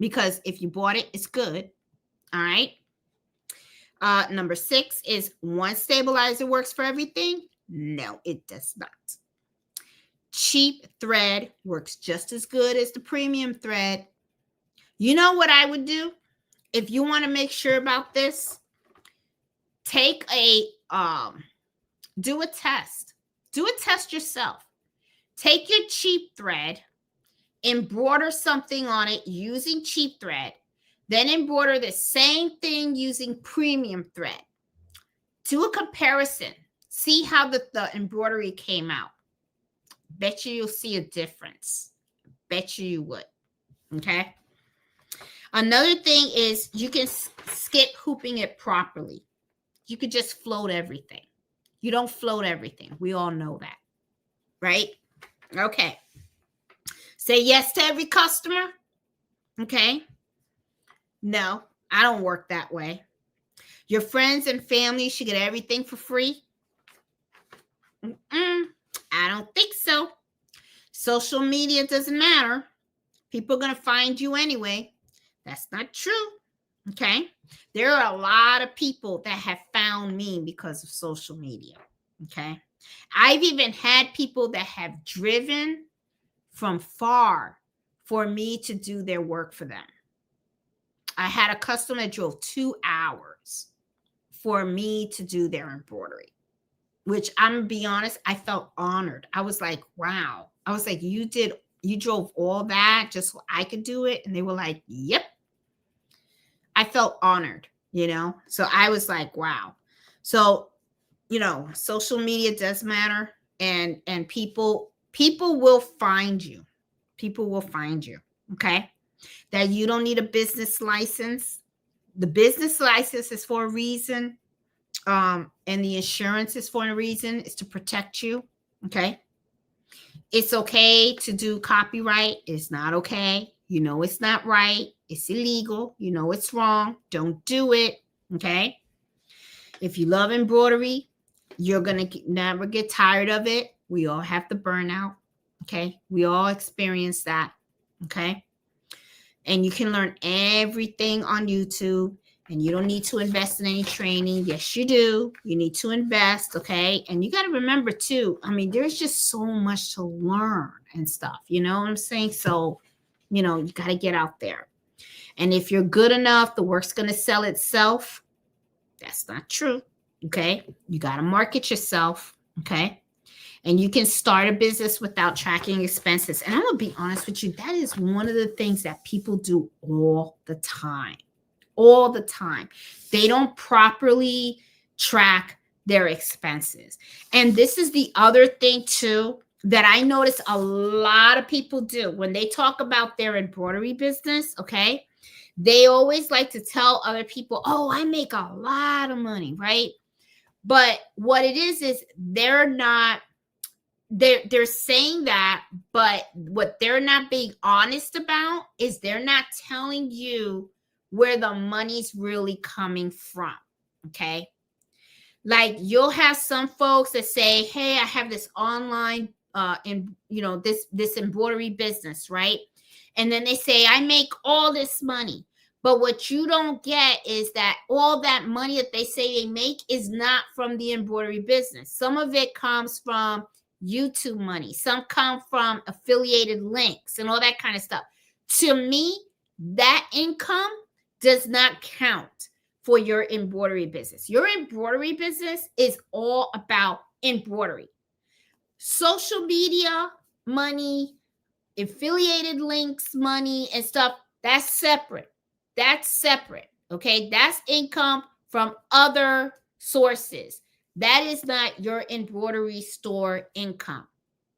Because if you bought it, it's good, all right? Number 6 is one stabilizer works for everything. No, it does not. Cheap thread works just as good as the premium thread. You know what I would do? If you want to make sure about this, do a test. Do a test yourself. Take your cheap thread, embroider something on it using cheap thread, then embroider the same thing using premium thread. Do a comparison. See how the embroidery came out. Bet you'll see a difference. Bet you would. Okay. Another thing is you can skip hooping it properly. You could just float everything. You don't float everything. We all know that. Right? Okay. Say yes to every customer. Okay. No, I don't work that way. Your friends and family should get everything for free. I don't think so. Social media doesn't matter. People are going to find you anyway. That's not true. Okay. There are a lot of people that have found me because of social media. Okay. I've even had people that have driven from far for me to do their work for them. I had a customer that drove 2 hours for me to do their embroidery, which I'm going to be honest, I felt honored. I was like, wow. I was like, you drove all that just so I could do it? And they were like, yep. I felt honored, So I was like, wow. So, social media does matter and people will find you. People will find you. Okay. That you don't need a business license. The business license is for a reason. And the insurance is for a reason. It's to protect you. Okay. It's okay to do copyright. It's not okay. It's not right. It's illegal. It's wrong. Don't do it. Okay. If you love embroidery, you're going to never get tired of it. We all have the burnout. Okay. We all experience that. Okay. and you can learn everything on YouTube. And you don't need to invest in any training. Yes, you do. You need to invest, okay? And you got to remember too, I mean, there's just so much to learn and stuff. You know what I'm saying? So, you got to get out there. And if you're good enough, the work's going to sell itself. That's not true, okay? You got to market yourself, okay? And you can start a business without tracking expenses. And I'm going to be honest with you, that is one of the things that people do all the time. All the time. They don't properly track their expenses. And this is the other thing too that I notice a lot of people do when they talk about their embroidery business, okay? They always like to tell other people, oh, I make a lot of money, right? But what it is they're not, they're saying that, but what they're not being honest about is they're not telling you where the money's really coming from, okay? Like you'll have some folks that say, hey, I have this online, this embroidery business, right? And then they say, I make all this money. But what you don't get is that all that money that they say they make is not from the embroidery business. Some of it comes from YouTube money. Some come from affiliated links and all that kind of stuff. To me, that income does not count for your embroidery business. Your embroidery business is all about embroidery. Social media money, affiliated links money and stuff, that's separate. That's separate, okay? That's income from other sources. That is not your embroidery store income,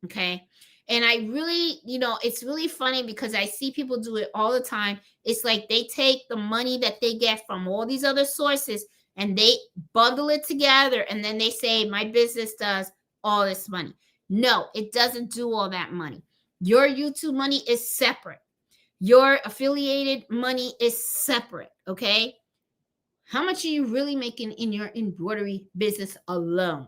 okay? And I really, it's really funny because I see people do it all the time. It's like they take the money that they get from all these other sources and they bundle it together. And then they say, my business does all this money. No, it doesn't do all that money. Your YouTube money is separate. Your affiliated money is separate, okay? How much are you really making in your embroidery business alone,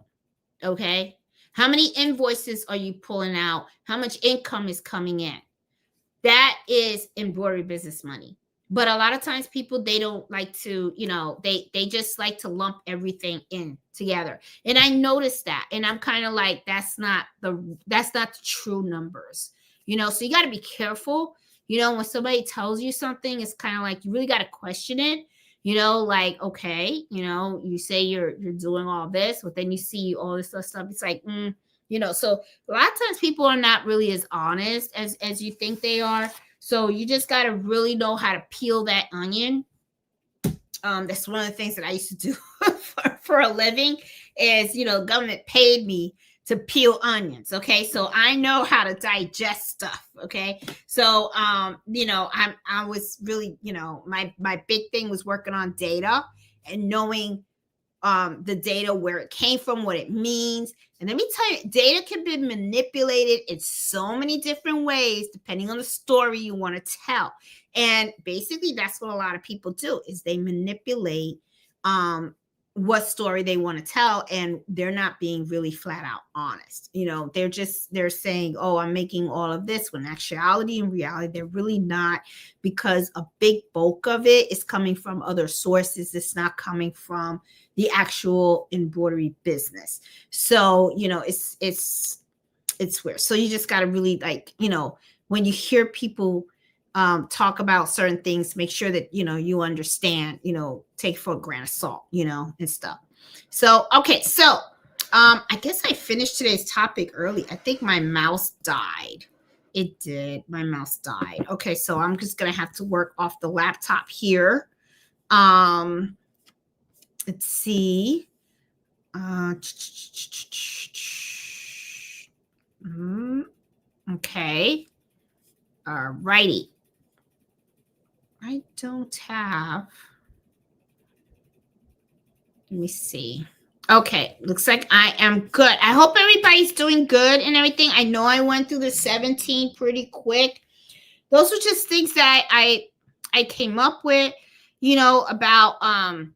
okay? How many invoices are you pulling out? How much income is coming in? That is embroidery business money. But a lot of times people, they don't like to, they just like to lump everything in together. And I noticed that. And I'm kind of like, that's not the true numbers, so you got to be careful. When somebody tells you something, it's kind of like you really got to question it. Like, okay, you say you're doing all this, but then you see all this other stuff. It's like, so a lot of times people are not really as honest as you think they are. So you just got to really know how to peel that onion. That's one of the things that I used to do for a living is, government paid me to peel onions. Okay. So I know how to digest stuff. Okay. So, I was really, my big thing was working on data and knowing the data, where it came from, what it means. And let me tell you, data can be manipulated in so many different ways, depending on the story you want to tell. And basically that's what a lot of people do, is they manipulate what story they want to tell, and they're not being really flat out honest. They're saying, oh, I'm making all of this, when in reality they're really not, because a big bulk of it is coming from other sources. It's not coming from the actual embroidery business. So it's weird. So you just got to really, like, when you hear people talk about certain things, make sure that you understand, take for a grain of salt, and stuff. So okay, so I guess I finished today's topic early. I think my mouse died. It did. My mouse died. Okay, so I'm just gonna have to work off the laptop here. Let's see. Okay. All righty. I don't have. Let me see. Okay, looks like I am good. I hope everybody's doing good and everything. I know I went through the 17 pretty quick. Those were just things that I came up with, about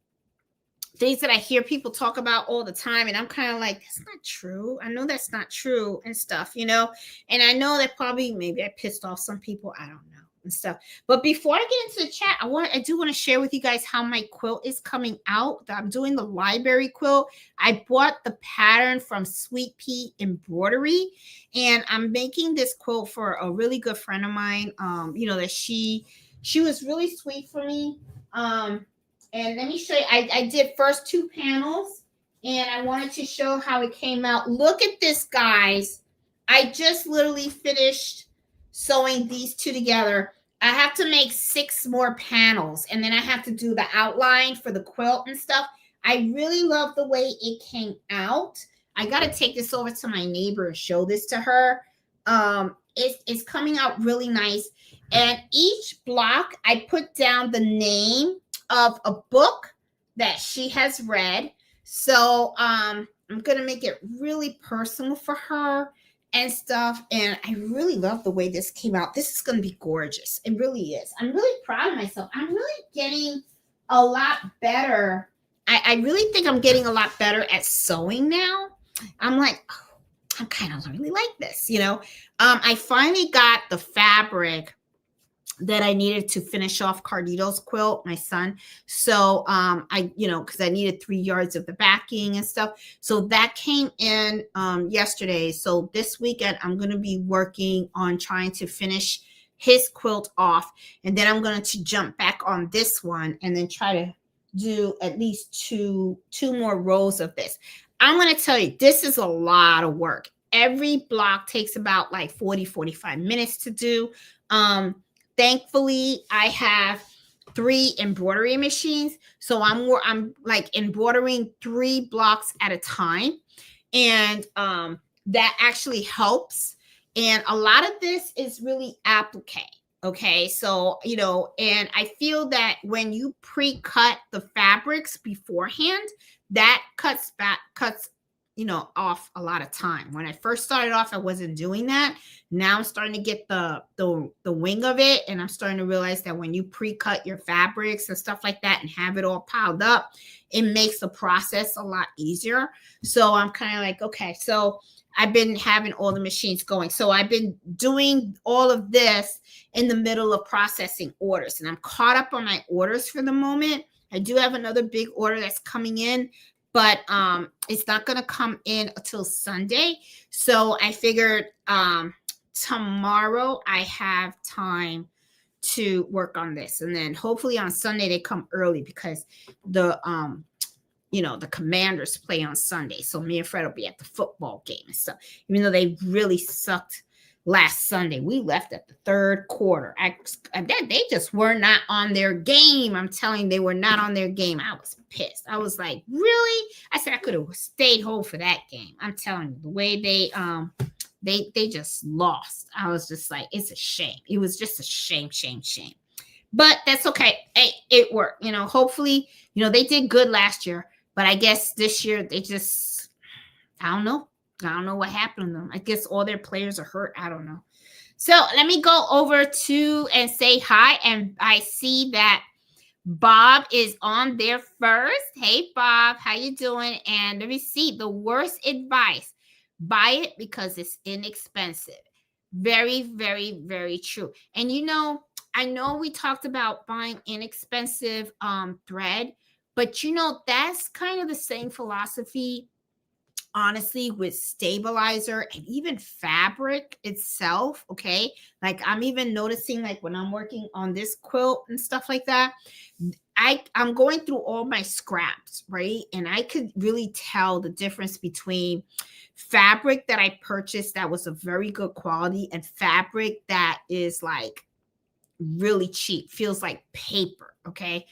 things that I hear people talk about all the time, and I'm kind of like, that's not true. I know that's not true and stuff, and I know that probably maybe I pissed off some people. I don't know. and stuff. But before I get into the chat, I do want to share with you guys how my quilt is coming out. I'm doing the library quilt. I bought the pattern from Sweet Pea Embroidery, and I'm making this quilt for a really good friend of mine. That she was really sweet for me. And let me show you. I did first 2 panels, and I wanted to show how it came out. Look at this, guys. I just literally finished sewing these 2 together. I have to make 6 more panels, and then I have to do the outline for the quilt and stuff. I really love the way it came out. I got to take this over to my neighbor and show this to her. It's coming out really nice. And each block, I put down the name of a book that she has read. So I'm going to make it really personal for her and stuff. And I really love the way this came out. This is going to be gorgeous. It really is. I'm really proud of myself. I'm really getting a lot better. I really think I'm getting a lot better at sewing now. I'm like, oh, I kind of really like this, I finally got the fabric that I needed to finish off Carlito's quilt, my son. So because I needed 3 yards of the backing and stuff. So that came in yesterday. So this weekend I'm going to be working on trying to finish his quilt off, and then I'm going to jump back on this one and then try to do at least two more rows of this. I'm going to tell you, this is a lot of work. Every block takes about like 45 minutes to do. Thankfully, I have 3 embroidery machines. So I'm like embroidering 3 blocks at a time. And that actually helps. And a lot of this is really applique. Okay. So, and I feel that when you pre-cut the fabrics beforehand, that cuts off a lot of time. When I first started off, I wasn't doing that. Now I'm starting to get the wing of it, and I'm starting to realize that when you pre-cut your fabrics and stuff like that and have it all piled up, it makes the process a lot easier. So I'm kind of like, okay, so I've been having all the machines going. So I've been doing all of this in the middle of processing orders, and I'm caught up on my orders for the moment. I do have another big order that's coming in, but it's not going to come in until Sunday. So I figured tomorrow I have time to work on this. And then hopefully on Sunday they come early, because the Commanders play on Sunday. So me and Fred will be at the football game and stuff. Even though they really sucked last Sunday, we left at the 3rd quarter. They just were not on their game. I'm telling you, they were not on their game. I was pissed. I was like, really? I said I could have stayed home for that game. I'm telling you, the way they just lost. I was just like, it's a shame. It was just a shame. But that's okay. It worked. Hopefully, they did good last year. But I guess this year they just, I don't know what happened to them. I guess all their players are hurt. I don't know. So let me go over to and say hi. And I see that Bob is on there first. Hey, Bob, how you doing? And let me see. The worst advice: buy it because it's inexpensive. Very, very, very true. And I know we talked about buying inexpensive thread, but that's kind of the same philosophy, honestly, with stabilizer and even fabric itself. Okay. Like I'm even noticing, like when I'm working on this quilt and stuff like that, I'm going through all my scraps, right? And I could really tell the difference between fabric that I purchased that was of very good quality and fabric that is like really cheap, feels like paper. Okay.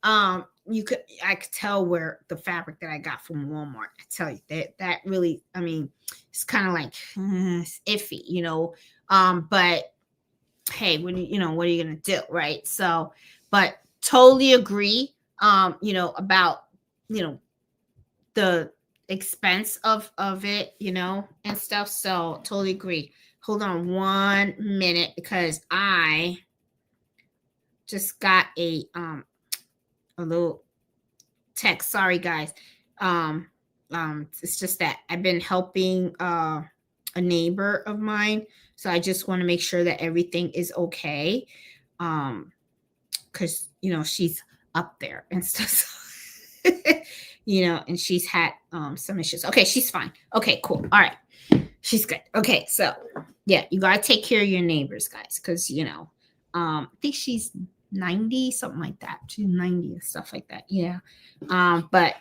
I could tell where the fabric that I got from Walmart. I tell you that really, it's kind of like it's iffy, but hey, what are you gonna do, right? So, but totally agree, about the expense of it, and stuff. So totally agree. Hold on 1 minute, because I just got a little text. Sorry, guys. It's just that I've been helping a neighbor of mine, so I just want to make sure that everything is okay. because she's up there and stuff. And she's had some issues. Okay, she's fine. Okay, cool. All right. She's good. Okay, so yeah, you gotta take care of your neighbors, guys, because I think she's 90, something like that. She's 90 and stuff like that. Yeah. But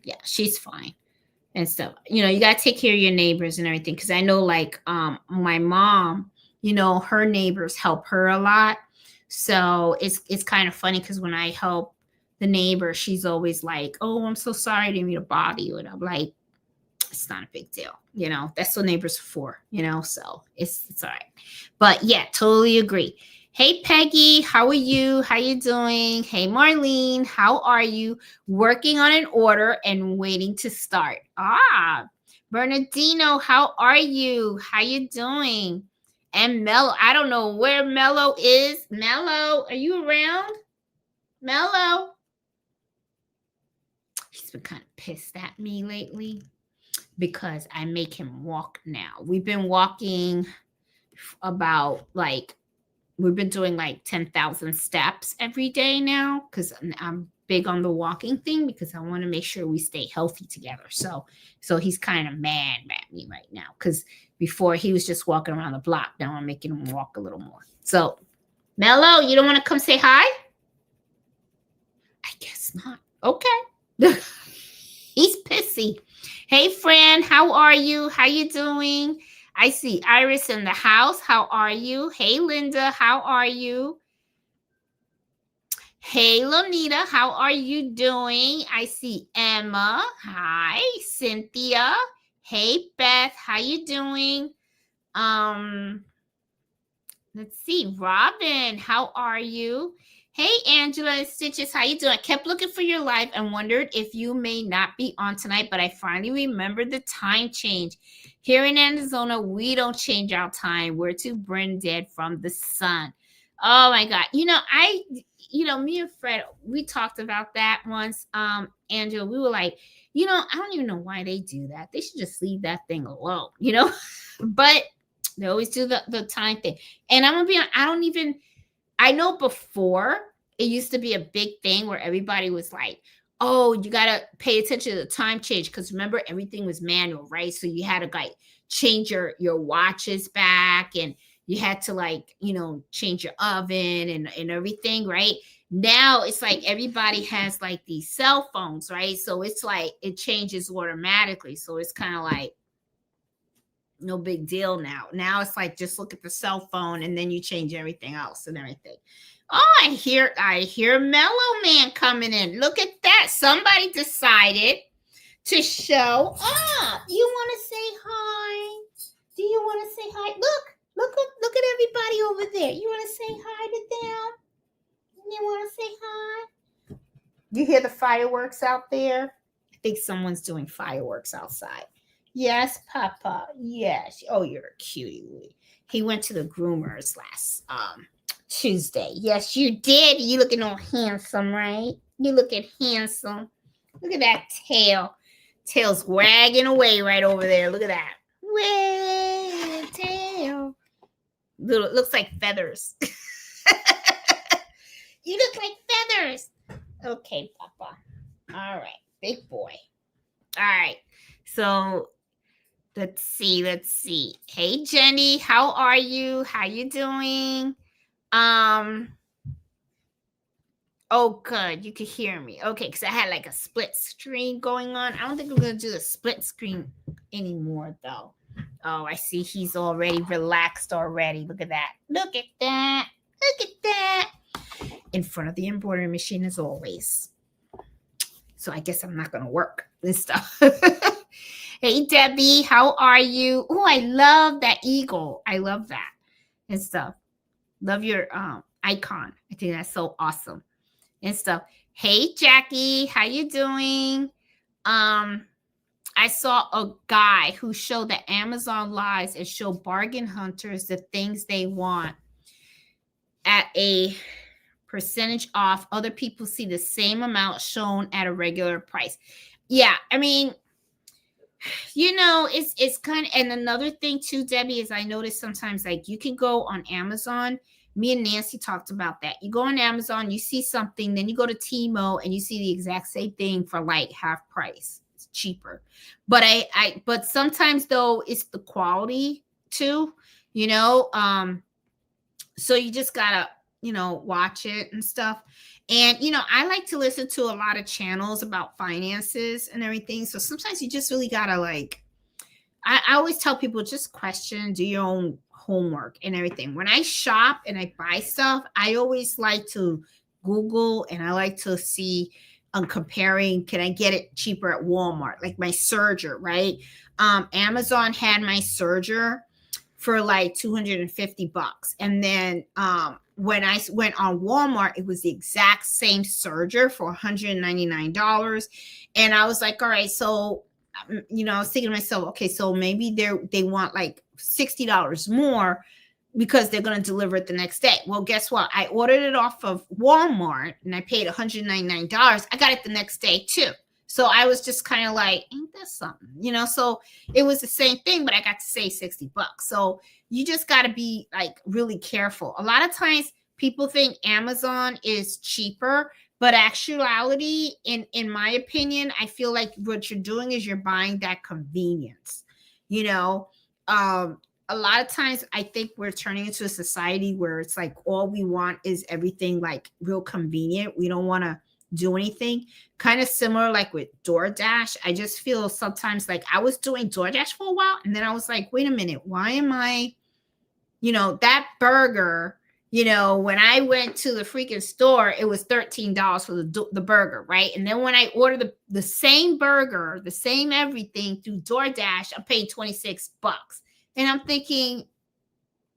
yeah, she's fine and stuff. You gotta take care of your neighbors and everything. Cause I know like my mom, her neighbors help her a lot. So it's kind of funny because when I help the neighbor, she's always like, "Oh, I'm so sorry, I didn't mean to bother you." And I'm like, it's not a big deal. That's what neighbors are for, so it's all right. But yeah, totally agree. Hey, Peggy, how are you? How you doing? Hey, Marlene, how are you? Working on an order and waiting to start. Bernardino, how are you? How you doing? And Mello, I don't know where Mello is. Mello, are you around? Mello. He's been kind of pissed at me lately because I make him walk now. We've been walking about we've been doing 10,000 steps every day now because I'm big on the walking thing because I want to make sure we stay healthy together. So he's kind of mad at me right now because before he was just walking around the block. Now I'm making him walk a little more. So, Mello, you don't want to come say hi? I guess not. Okay. He's pissy. Hey, Fran, how are you? How you doing? I see Iris in the house. How are you? Hey, Linda, how are you? Hey, Lonita, how are you doing? I see Emma. Hi, Cynthia. Hey, Beth, how you doing? Let's see, Robin, how are you? Hey, Angela and Stitches, how you doing? I kept looking for your live and wondered if you may not be on tonight, but I finally remembered the time change. Here in Arizona, we don't change our time. We're too brain dead from the sun. Oh my God. Me and Fred, we talked about that once. Angela, we were like, I don't even know why they do that. They should just leave that thing alone, but they always do the time thing. And I'm gonna be honest, I know before it used to be a big thing where everybody was like, "Oh, you gotta pay attention to the time change," because remember everything was manual, right? So you had to change your watches back, and you had to change your oven and everything, right? Now it's like everybody has these cell phones, right? So it's it changes automatically. So it's kind of no big deal now. Now it's just look at the cell phone and then you change everything else and everything. Oh, I hear Mellow Man coming in. Look at that. Somebody decided to show up. You want to say hi? Do you want to say hi? Look at everybody over there. You want to say hi to them? You want to say hi? You hear the fireworks out there? I think someone's doing fireworks outside. Yes, Papa. Yes. Oh, you're a cutie. He went to the groomers last Tuesday. Yes, you did. You looking all handsome, right? You looking handsome. Look at that tail. Tail's wagging away right over there. Look at that. Wag tail. Looks like feathers. You look like feathers. Okay, Papa. All right. Big boy. All right. So let's see. Hey, Jenny, how are you? How you doing? Oh, good. You can hear me. Okay, because I had a split screen going on. I don't think we're going to do the split screen anymore, though. Oh, I see he's already relaxed already. Look at that. Look at that. Look at that. In front of the embroidery machine as always. So I guess I'm not going to work this stuff. Hey, Debbie, how are you? Oh, I love that eagle. I love that and stuff. Love your icon. I think that's so awesome and stuff. Hey, Jackie, how you doing? I saw a guy who showed that Amazon lies and show bargain hunters the things they want at a percentage off. Other people see the same amount shown at a regular price. Yeah, I mean, It's kind of, and another thing too, Debbie, is I notice sometimes like you can go on Amazon. Me and Nancy talked about that. You go on Amazon, you see something, then you go to Timo and you see the exact same thing for like half price. It's cheaper. But but sometimes though it's the quality too, you know. So you just gotta, watch it and stuff. And I like to listen to a lot of channels about finances and everything. So sometimes you just really gotta like, I always tell people, just question, do your own homework and everything. When I shop and I buy stuff, I always like to Google, and I like to see, comparing, can I get it cheaper at Walmart? Like my serger, right? Amazon had my serger for like $250. And then when I went on Walmart, it was the exact same serger for $199. And I was like, all right, so I was thinking to myself, okay, so maybe they want like $60 more because they're going to deliver it the next day. Well, guess what? I ordered it off of Walmart and I paid $199. I got it the next day too. So I was just kind of like, ain't that something? So it was the same thing, but I got to save $60. So you just got to be like really careful. A lot of times people think Amazon is cheaper, but actuality, in my opinion, I feel like what you're doing is you're buying that convenience. A lot of times I think we're turning into a society where it's like all we want is everything like real convenient. We don't want to do anything. Kind of similar like with DoorDash. I just feel sometimes like I was doing DoorDash for a while, and then I was like, wait a minute, why am I, that burger, when I went to the freaking store, it was $13 for the burger, right? And then when I ordered the same burger, the same everything through DoorDash, I paid $26. And I'm thinking,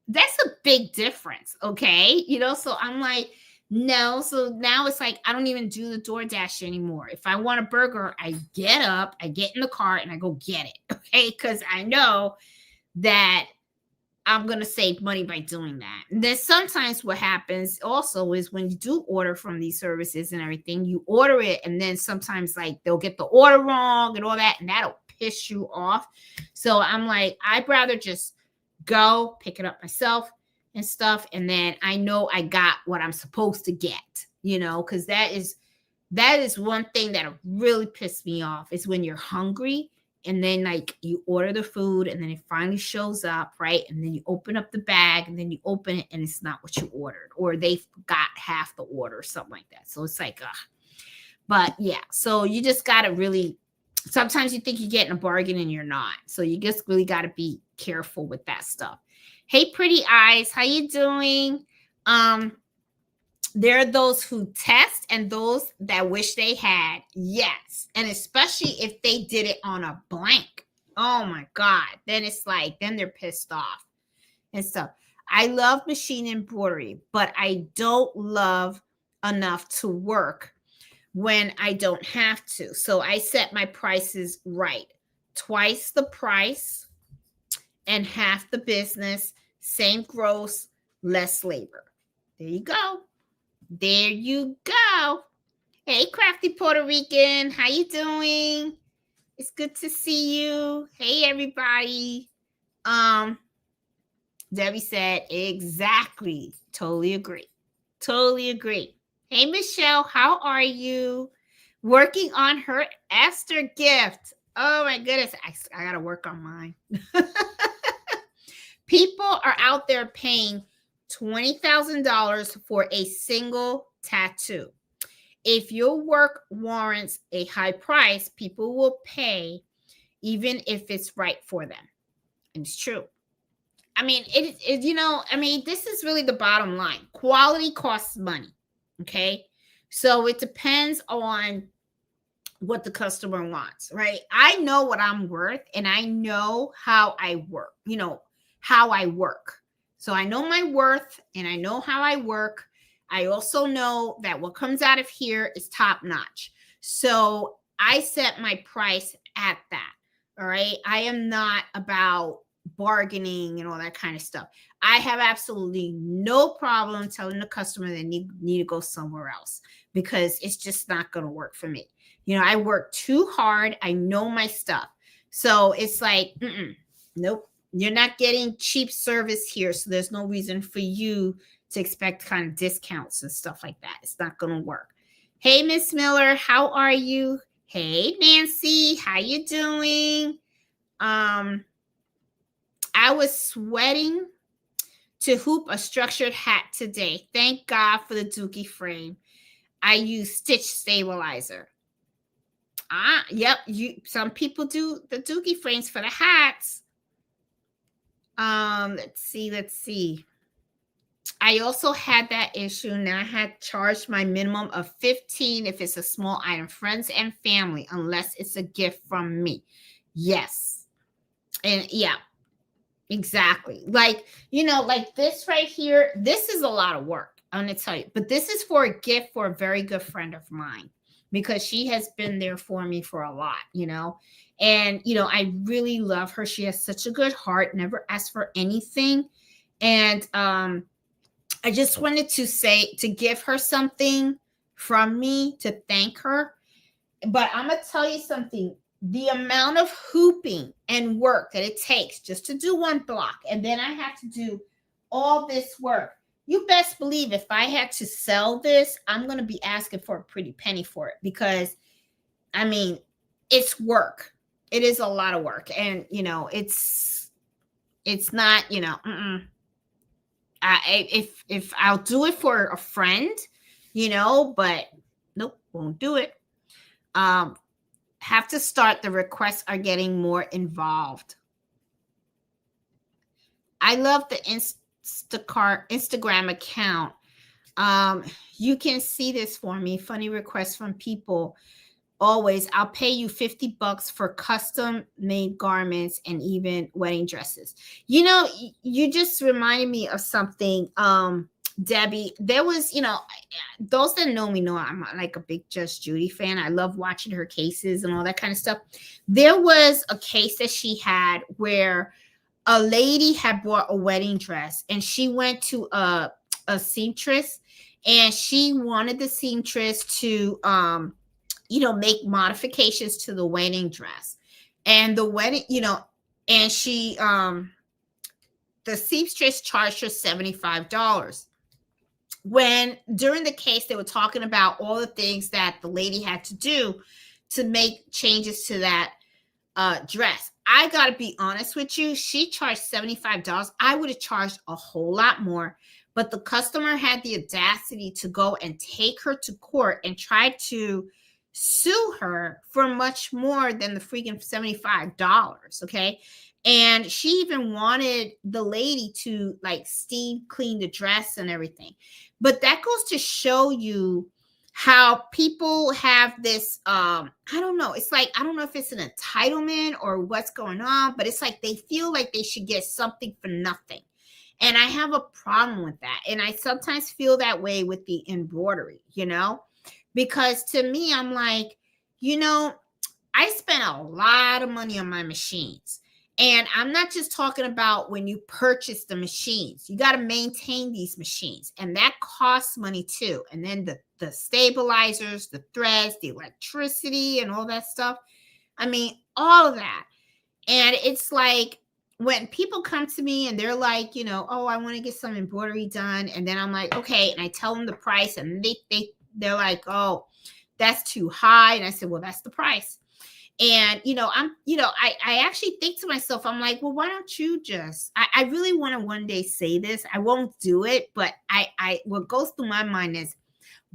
that's a big difference, okay? So I'm like, no. So now it's like, I don't even do the DoorDash anymore. If I want a burger, I get up, I get in the car, and I go get it, okay? Because I know that I'm going to save money by doing that. And then sometimes what happens also is when you do order from these services and everything, you order it, and then sometimes like they'll get the order wrong and all that, and that'll piss you off. So I'm like, I'd rather just go pick it up myself and stuff, and then I know I got what I'm supposed to get, because that is one thing that really pissed me off, is when you're hungry and then like you order the food and then it finally shows up, right? And then you open up the bag and then you open it and it's not what you ordered, or they got half the order or something like that. So it's like, but yeah, so you just got to really, sometimes you think you're getting a bargain and you're not. So you just really got to be careful with that stuff. Hey, pretty eyes, how you doing? There are those who test and those that wish they had. Yes. And especially if they did it on a blank. Oh my God. Then it's like, then they're pissed off and stuff. I love machine embroidery, but I don't love enough to work when I don't have to. So I set my prices right. Twice the price and half the business, same gross, less labor. There you go. There you go. Hey, crafty Puerto Rican, how you doing? It's good to see you. Hey, everybody. Debbie said, exactly. Totally agree. Totally agree. Hey, Michelle, how are you? Working on her Esther gift. Oh, my goodness. I got to work on mine. People are out there paying $20,000 for a single tattoo. If your work warrants a high price, people will pay even if it's right for them. And it's true. I mean, this is really the bottom line. Quality costs money. Okay. So it depends on what the customer wants, right? I know what I'm worth and I know how I work, how I work. So I know my worth and I know how I work. I also know that what comes out of here is top notch. So I set my price at that. All right. I am not about bargaining and all that kind of stuff. I have absolutely no problem telling the customer they need to go somewhere else because it's just not going to work for me. I work too hard. I know my stuff. So it's like, nope, you're not getting cheap service here. So there's no reason for you to expect kind of discounts and stuff like that. It's not going to work. Hey, Miss Miller, how are you? Hey, Nancy, how you doing? I was sweating to hoop a structured hat today. Thank God for the Dookie frame. I use stitch stabilizer. Yep. Some people do the Dookie frames for the hats. Let's see. I also had that issue. Now I had charged my minimum of 15 if it's a small item, friends and family, unless it's a gift from me. Yes. And yeah, exactly. Like, like this right here, this is a lot of work. I'm going to tell you, but this is for a gift for a very good friend of mine, because she has been there for me for a lot, and, I really love her. She has such a good heart, never asked for anything. And, I just wanted to give her something from me to thank her. But I'm going to tell you something. The amount of hooping and work that it takes just to do one block, and then I have to do all this work. You best believe if I had to sell this, I'm going to be asking for a pretty penny for it, because, I mean, it's work. It is a lot of work. And, it's not, if I'll do it for a friend, but nope, won't do it. Have to start. The requests are getting more involved. I love the Instagram account. You can see this for me. Funny requests from people. Always, I'll pay you $50 for custom made garments and even wedding dresses. You just reminded me of something, Debbie. There was, those that know me know I'm like a big Judge Judy fan. I love watching her cases and all that kind of stuff. There was a case that she had where a lady had bought a wedding dress, and she went to a seamstress, and she wanted the seamstress to make modifications to the wedding dress. And the wedding, and she the seamstress charged her $75. When during the case they were talking about all the things that the lady had to do to make changes to that dress. I got to be honest with you, she charged $75. I would have charged a whole lot more, but the customer had the audacity to go and take her to court and try to sue her for much more than the freaking $75. Okay. And she even wanted the lady to like steam clean the dress and everything. But that goes to show you how people have this, I don't know. It's like, I don't know if it's an entitlement or what's going on, but it's like they feel like they should get something for nothing. And I have a problem with that. And I sometimes feel that way with the embroidery, because to me, I'm like, I spent a lot of money on my machines. And I'm not just talking about when you purchase the machines. You got to maintain these machines. And that costs money too. And then the stabilizers, the threads, the electricity, and all that stuff. I mean, all of that. And it's like when people come to me and they're like, oh, I want to get some embroidery done. And then I'm like, okay. And I tell them the price, and they're like, oh, that's too high. And I said, well, that's the price. And, I actually think to myself, I'm like, well, why don't you just, I really want to one day say this. I won't do it, but what goes through my mind is,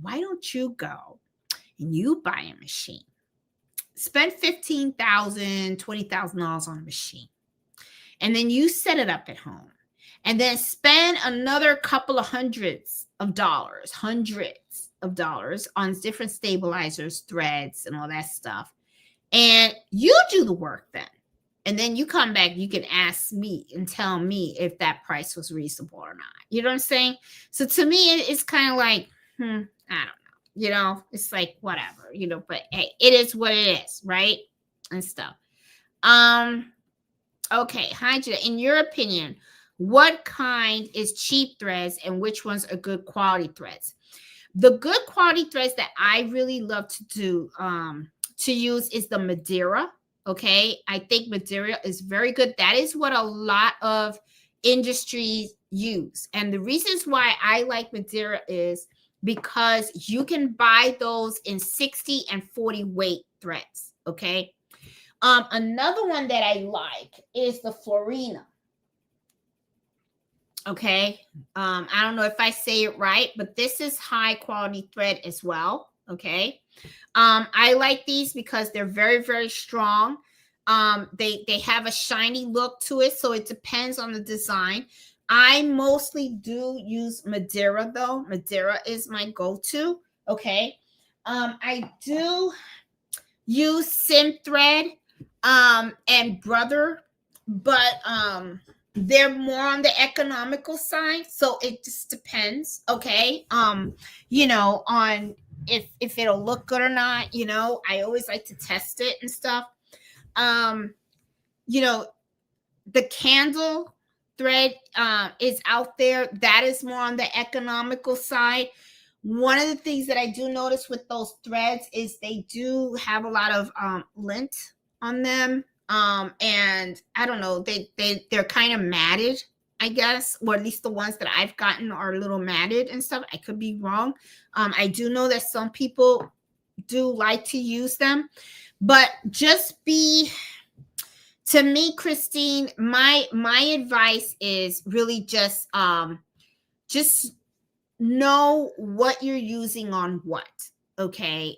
why don't you go and you buy a machine, spend $15,000, $20,000 on a machine, and then you set it up at home, and then spend another couple of hundreds of dollars on different stabilizers, threads, and all that stuff. And you do the work then. And then you come back, you can ask me and tell me if that price was reasonable or not. You know what I'm saying? So to me, it's kind of like, I don't know. It's like, whatever, but hey, it is what it is, right? And stuff. Okay. Hi, Jeanette. In your opinion, what kind is cheap threads and which ones are good quality threads? The good quality threads that I really love to do, to use is the Madeira. Okay, I think Madeira is very good. That is what a lot of industries use. And the reasons why I like Madeira is because you can buy those in 60 and 40 weight threads. Okay. Another one that I like is the Florina. Okay. I don't know if I say it right, but this is high quality thread as well. Okay. I like these because they're very, very strong. They have a shiny look to it, so it depends on the design. I mostly do use Madeira though. Madeira is my go-to. Okay. I do use Sim thread and Brother, but they're more on the economical side, so it just depends. Okay. You know, on if it'll look good or not. You know, I always like to test it and stuff. You know, the candle thread is out there. That is more on the economical side. One of the things that I do notice with those threads is they do have a lot of lint on them. And I don't know, they're kind of matted, I guess, or at least the ones that I've gotten are a little matted and stuff. I could be wrong. I do know that some people do like to use them, but just be, to me, Christine, my advice is really just know what you're using on what. Okay.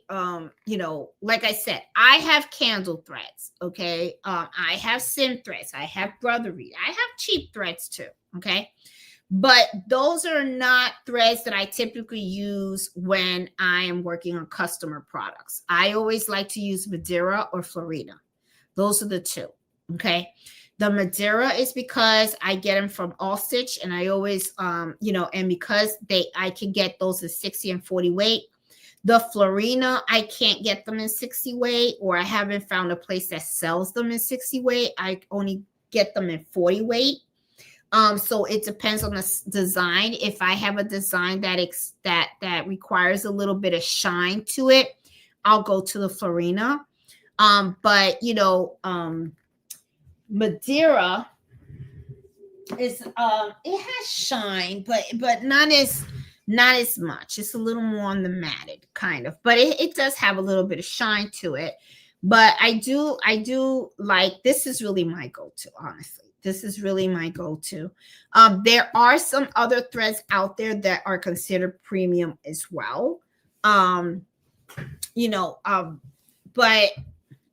You know, like I said, I have candle threads. Okay. I have Sim threads. I have Embroidery. I have cheap threads too. Okay. But those are not threads that I typically use when I am working on customer products. I always like to use Madeira or Florina. Those are the two. Okay. The Madeira is because I get them from All Stitch, and I always, you know, and because I can get those in 60 and 40 weight. The Florina, I can't get them in 60 weight, or I haven't found a place that sells them in 60 weight. I only get them in 40 weight. So it depends on the design. If I have a design that requires a little bit of shine to it, I'll go to the Florina. But you know, Madeira is it has shine, but not as much. It's a little more on the matted kind of, but it does have a little bit of shine to it. But I do like, this is really my go-to, honestly. This is really my go-to. There are some other threads out there that are considered premium as well. You know, but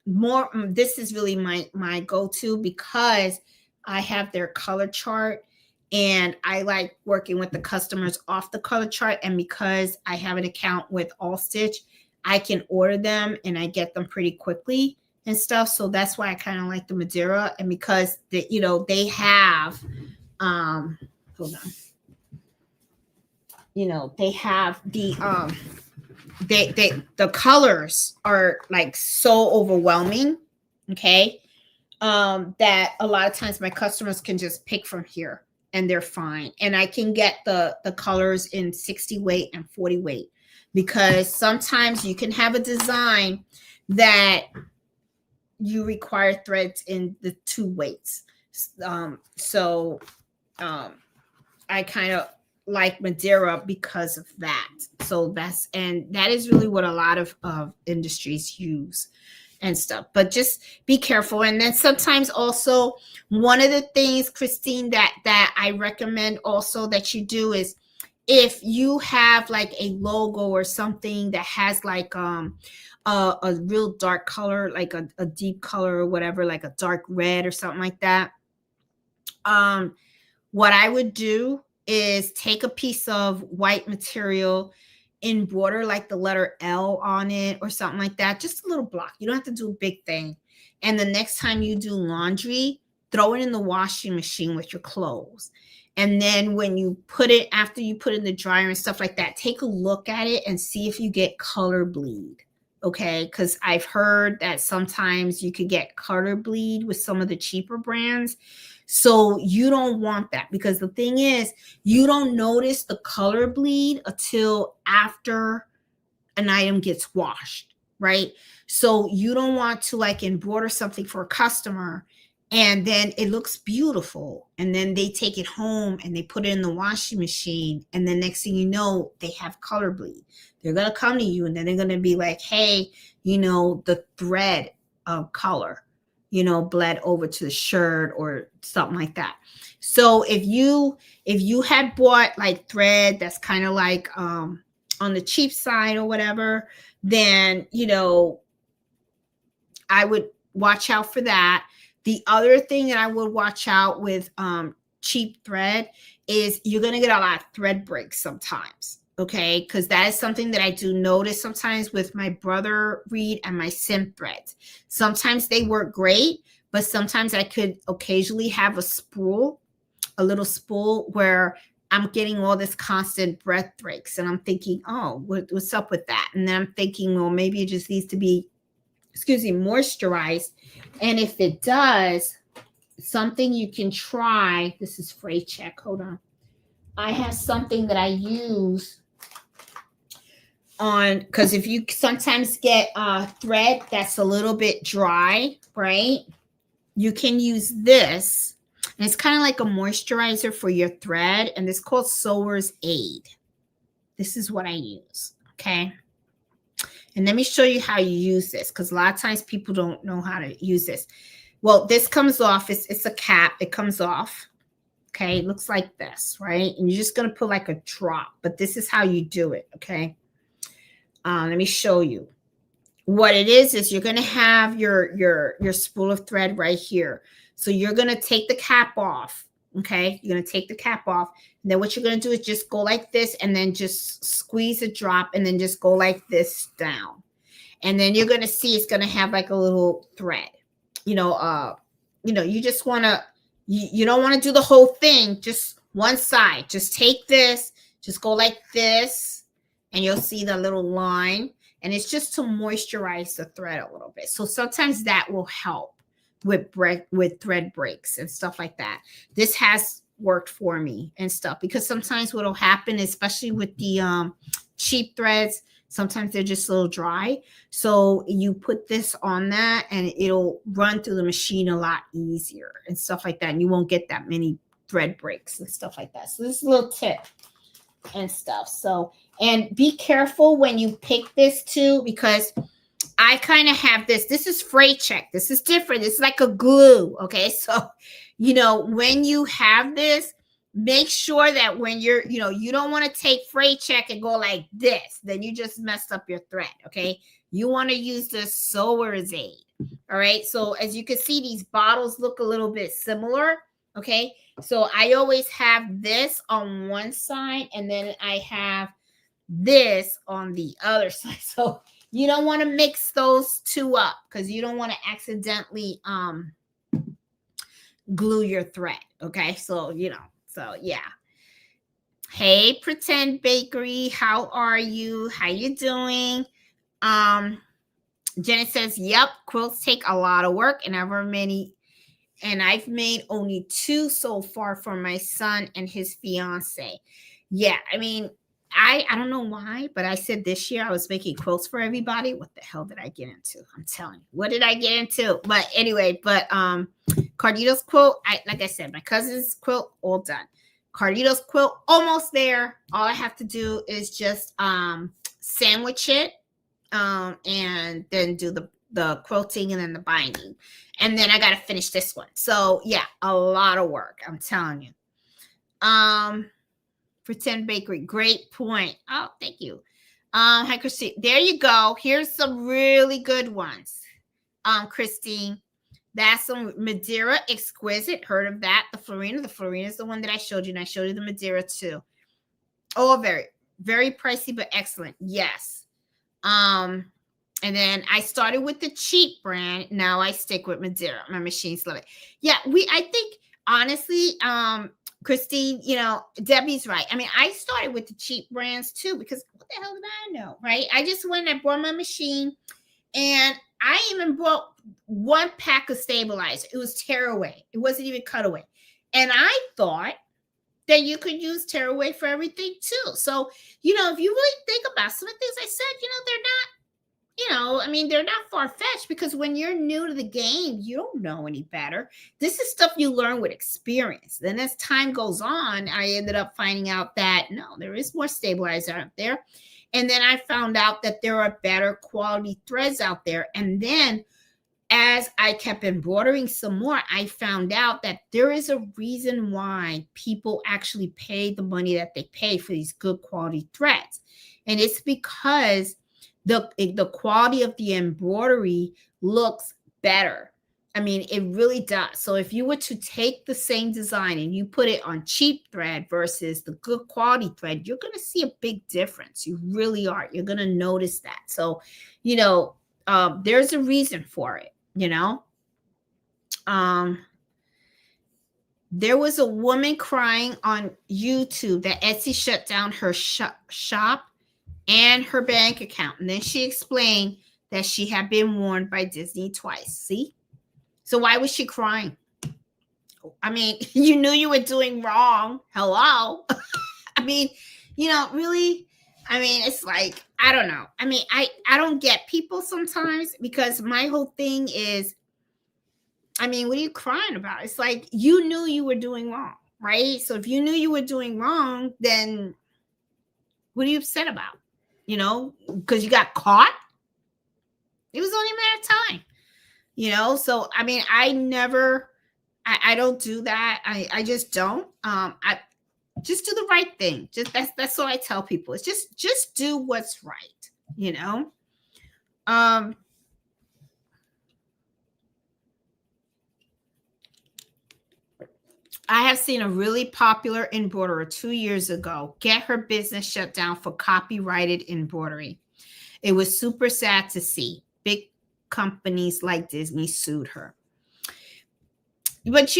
more, this is really my go-to because I have their color chart, and I like working with the customers off the color chart. And because I have an account with All Stitch, I can order them and I get them pretty quickly and stuff. So that's why I kind of like the Madeira. And because you know, they have hold on, you know, they have the the colors are like so overwhelming. Okay. That a lot of times my customers can just pick from here and they're fine. And I can get the colors in 60 weight and 40 weight, because sometimes you can have a design that you require threads in the 2 weights. I kind of like Madeira because of that. So that is really what a lot of industries use and stuff. But just be careful. And then sometimes also, one of the things, Christine, that I recommend also that you do is, if you have like a logo or something that has like a real dark color, like a deep color or whatever, like a dark red or something like that, what I would do is take a piece of white material, embroider like the letter L on it or something like that, just a little block. You don't have to do a big thing. And the next time you do laundry, throw it in the washing machine with your clothes. And then when you put it, after you put it in the dryer and stuff like that, take a look at it and see if you get color bleed. Okay, because I've heard that sometimes you could get color bleed with some of the cheaper brands. So you don't want that, because the thing is, you don't notice the color bleed until after an item gets washed. right? So you don't want to like embroider something for a customer and then it looks beautiful. And then they take it home and they put it in the washing machine. And then next thing you know, they have color bleed. They're going to come to you and then they're going to be like, hey, the thread of color, bled over to the shirt or something like that. So if you had bought like thread that's kind of like on the cheap side or whatever, then I would watch out for that. The other thing that I would watch out with cheap thread is you're going to get a lot of thread breaks sometimes. Okay, because that is something that I do notice sometimes with my brother reed and my sim threads. Sometimes they work great, but sometimes I could occasionally have a little spool where I'm getting all this constant breath breaks. And I'm thinking, oh, what's up with that? And then I'm thinking, well, maybe it just needs to be, moisturized. And if it does, something you can try, this is Fray check, hold on. I have something that I use on, because if you sometimes get thread that's a little bit dry, right? You can use this. And it's kind of like a moisturizer for your thread. And it's called Sewer's Aid. This is what I use. Okay. And let me show you how you use this, because a lot of times people don't know how to use this. Well, this comes off. It's a cap. It comes off. Okay. It looks like this, right? And you're just going to put like a drop. But this is how you do it. Okay. Let me show you. What it is you're going to have your spool of thread right here. So you're going to take the cap off. Okay. You're going to take the cap off. And then what you're going to do is just go like this and then just squeeze a drop and then just go like this down. And then you're going to see it's going to have like a little thread. You just want to, you don't want to do the whole thing, just one side. Just take this, just go like this, and you'll see the little line. And it's just to moisturize the thread a little bit. So sometimes that will help with thread breaks and stuff like that. This has worked for me and stuff, because sometimes what will happen, especially with the cheap threads, sometimes they're just a little dry. So you put this on that and it'll run through the machine a lot easier and stuff like that. And you won't get that many thread breaks and stuff like that. So this is a little tip and stuff. So, and be careful when you pick this too, because I kind of have this. This is Fray check. This is different. It's like a glue. Okay. So, when you have this, make sure that when you're, you don't want to take Fray check and go like this. Then you just messed up your thread. Okay. You want to use the Sewer's Aid. All right. So as you can see, these bottles look a little bit similar. Okay. So I always have this on one side and then I have this on the other side. So you don't want to mix those two up because you don't want to accidentally glue your thread. Okay. So, yeah. Hey, Pretend Bakery. How are you? How you doing? Janet says, yep, quilts take a lot of work and I've made only 2 so far for my son and his fiance. Yeah, I mean, I don't know why, but I said this year I was making quilts for everybody. What the hell did I get into? I'm telling you, what did I get into? But anyway, Carlito's quilt, like I said, my cousin's quilt, all done. Carlito's quilt, almost there. All I have to do is just sandwich it and then do the quilting and then the binding. And then I got to finish this one. So yeah, a lot of work. I'm telling you. Pretend Bakery. Great point. Oh, thank you. Hi, Christine. There you go. Here's some really good ones. Christine. That's some Madeira Exquisite. Heard of that? The Florina. The Florina is the one that I showed you. And I showed you the Madeira too. Oh, very, very pricey, but excellent. Yes. And then I started with the cheap brand. Now I stick with Madeira. My machines love it. Yeah, I think honestly, Christine, Debbie's right. I mean, I started with the cheap brands too, because what the hell did I know, right? I just went and I bought my machine and I even bought 1 pack of stabilizer. It was tearaway. It wasn't even cutaway. And I thought that you could use tearaway for everything too. So, if you really think about some of the things I said, they're not I mean, they're not far-fetched because when you're new to the game, you don't know any better. This is stuff you learn with experience. Then as time goes on, I ended up finding out that no, there is more stabilizer out there. And then I found out that there are better quality threads out there. And then as I kept embroidering some more, I found out that there is a reason why people actually pay the money that they pay for these good quality threads. And it's because the quality of the embroidery looks better. I mean, it really does. So if you were to take the same design and you put it on cheap thread versus the good quality thread, you're going to see a big difference. You really are. You're going to notice that. So, there's a reason for it. There was a woman crying on YouTube that Etsy shut down her shop and her bank account. And then she explained that she had been warned by Disney twice. See? So why was she crying? I mean, you knew you were doing wrong. Hello? I mean, really? I mean, it's like, I don't know. I mean, I don't get people sometimes because my whole thing is, I mean, what are you crying about? It's like you knew you were doing wrong, right? So if you knew you were doing wrong, then what are you upset about? Because you got caught? It was only a matter of time, So, I mean, I don't do that. I just don't. I just do the right thing. That's what I tell people. It's just do what's right, I have seen a really popular embroiderer 2 years ago get her business shut down for copyrighted embroidery. It was super sad to see. Big companies like Disney sued her. But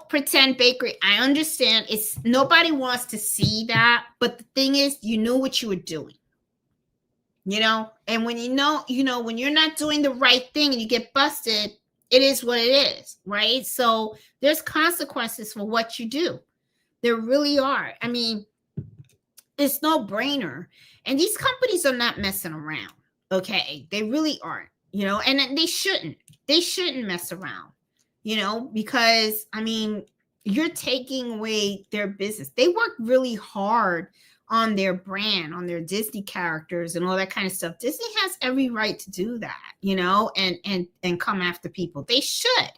Pretend Bakery, I understand it's nobody wants to see that. But the thing is, you knew what you were doing. And when when you're not doing the right thing and you get busted, it is what it is, right? So there's consequences for what you do. There really are. I mean, it's no brainer. And these companies are not messing around. Okay. They really aren't, and they shouldn't. They shouldn't mess around, because I mean, you're taking away their business. They work really hard on their brand, on their Disney characters and all that kind of stuff. Disney has every right to do that, and come after people. They should.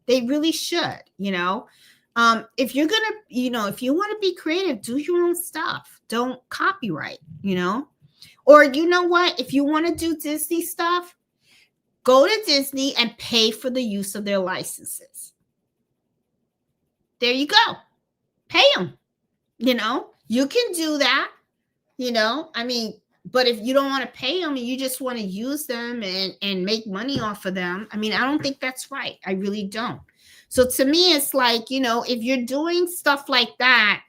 They really should, if you're going to, if you want to be creative, do your own stuff. Don't copyright, or what? If you want to do Disney stuff, go to Disney and pay for the use of their licenses. There you go. Pay them, You can do that, I mean, but if you don't want to pay them and you just want to use them and make money off of them, I mean, I don't think that's right. I really don't. So to me, it's like, if you're doing stuff like that,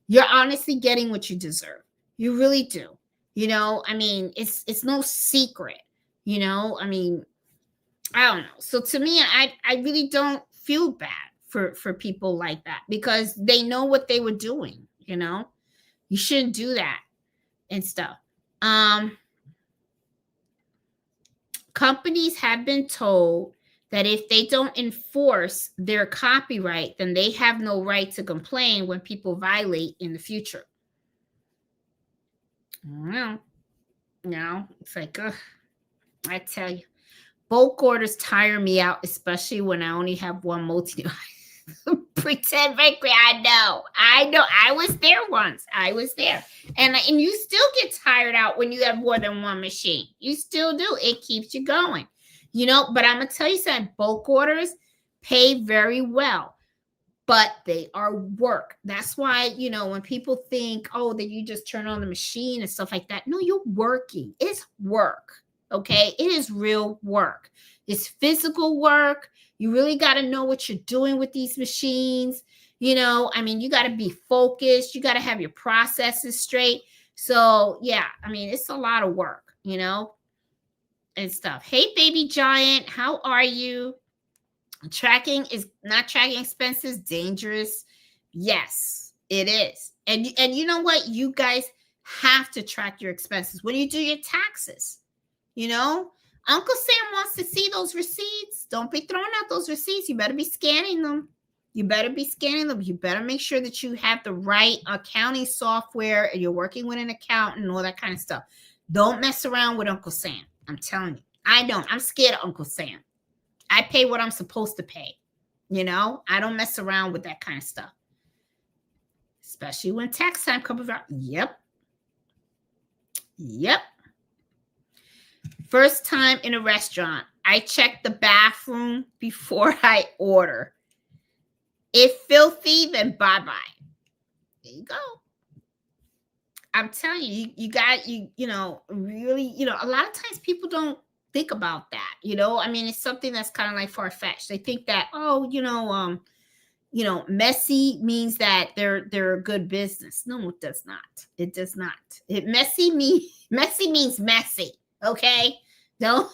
you're honestly getting what you deserve. You really do. I mean, it's no secret, I mean, I don't know. So to me, I really don't feel bad for people like that because they know what they were doing, You shouldn't do that and stuff. Companies have been told that if they don't enforce their copyright, then they have no right to complain when people violate in the future. Well, it's like, I tell you, bulk orders tire me out, especially when I only have one multi. Pretend Bakery, I know. I was there once. I was there. And you still get tired out when you have more than one machine. You still do. It keeps you going. But I'm going to tell you something. Bulk orders pay very well, but they are work. That's why, when people think, oh, that you just turn on the machine and stuff like that. No, you're working. It's work. Okay? It is real work. It's physical work. You really got to know what you're doing with these machines. I mean, you got to be focused. You got to have your processes straight. So, yeah, I mean, it's a lot of work, and stuff. Hey, baby giant, how are you? Not tracking expenses dangerous. Yes, it is. And you know what? You guys have to track your expenses when you do your taxes. Uncle Sam wants to see those receipts. Don't be throwing out those receipts. You better be scanning them. You better be scanning them. You better make sure that you have the right accounting software and you're working with an accountant and all that kind of stuff. Don't mess around with Uncle Sam. I'm telling you. I don't. I'm scared of Uncle Sam. I pay what I'm supposed to pay. You know, I don't mess around with that kind of stuff. Especially when tax time comes around. Yep. First time in a restaurant, I check the bathroom before I order. If filthy, then bye-bye. There you go. I'm telling you, you got, really, a lot of times people don't think about that, I mean, it's something that's kind of like far-fetched. They think that, messy means that they're a good business. No, it does not. It does not. Messy means messy. Okay. No,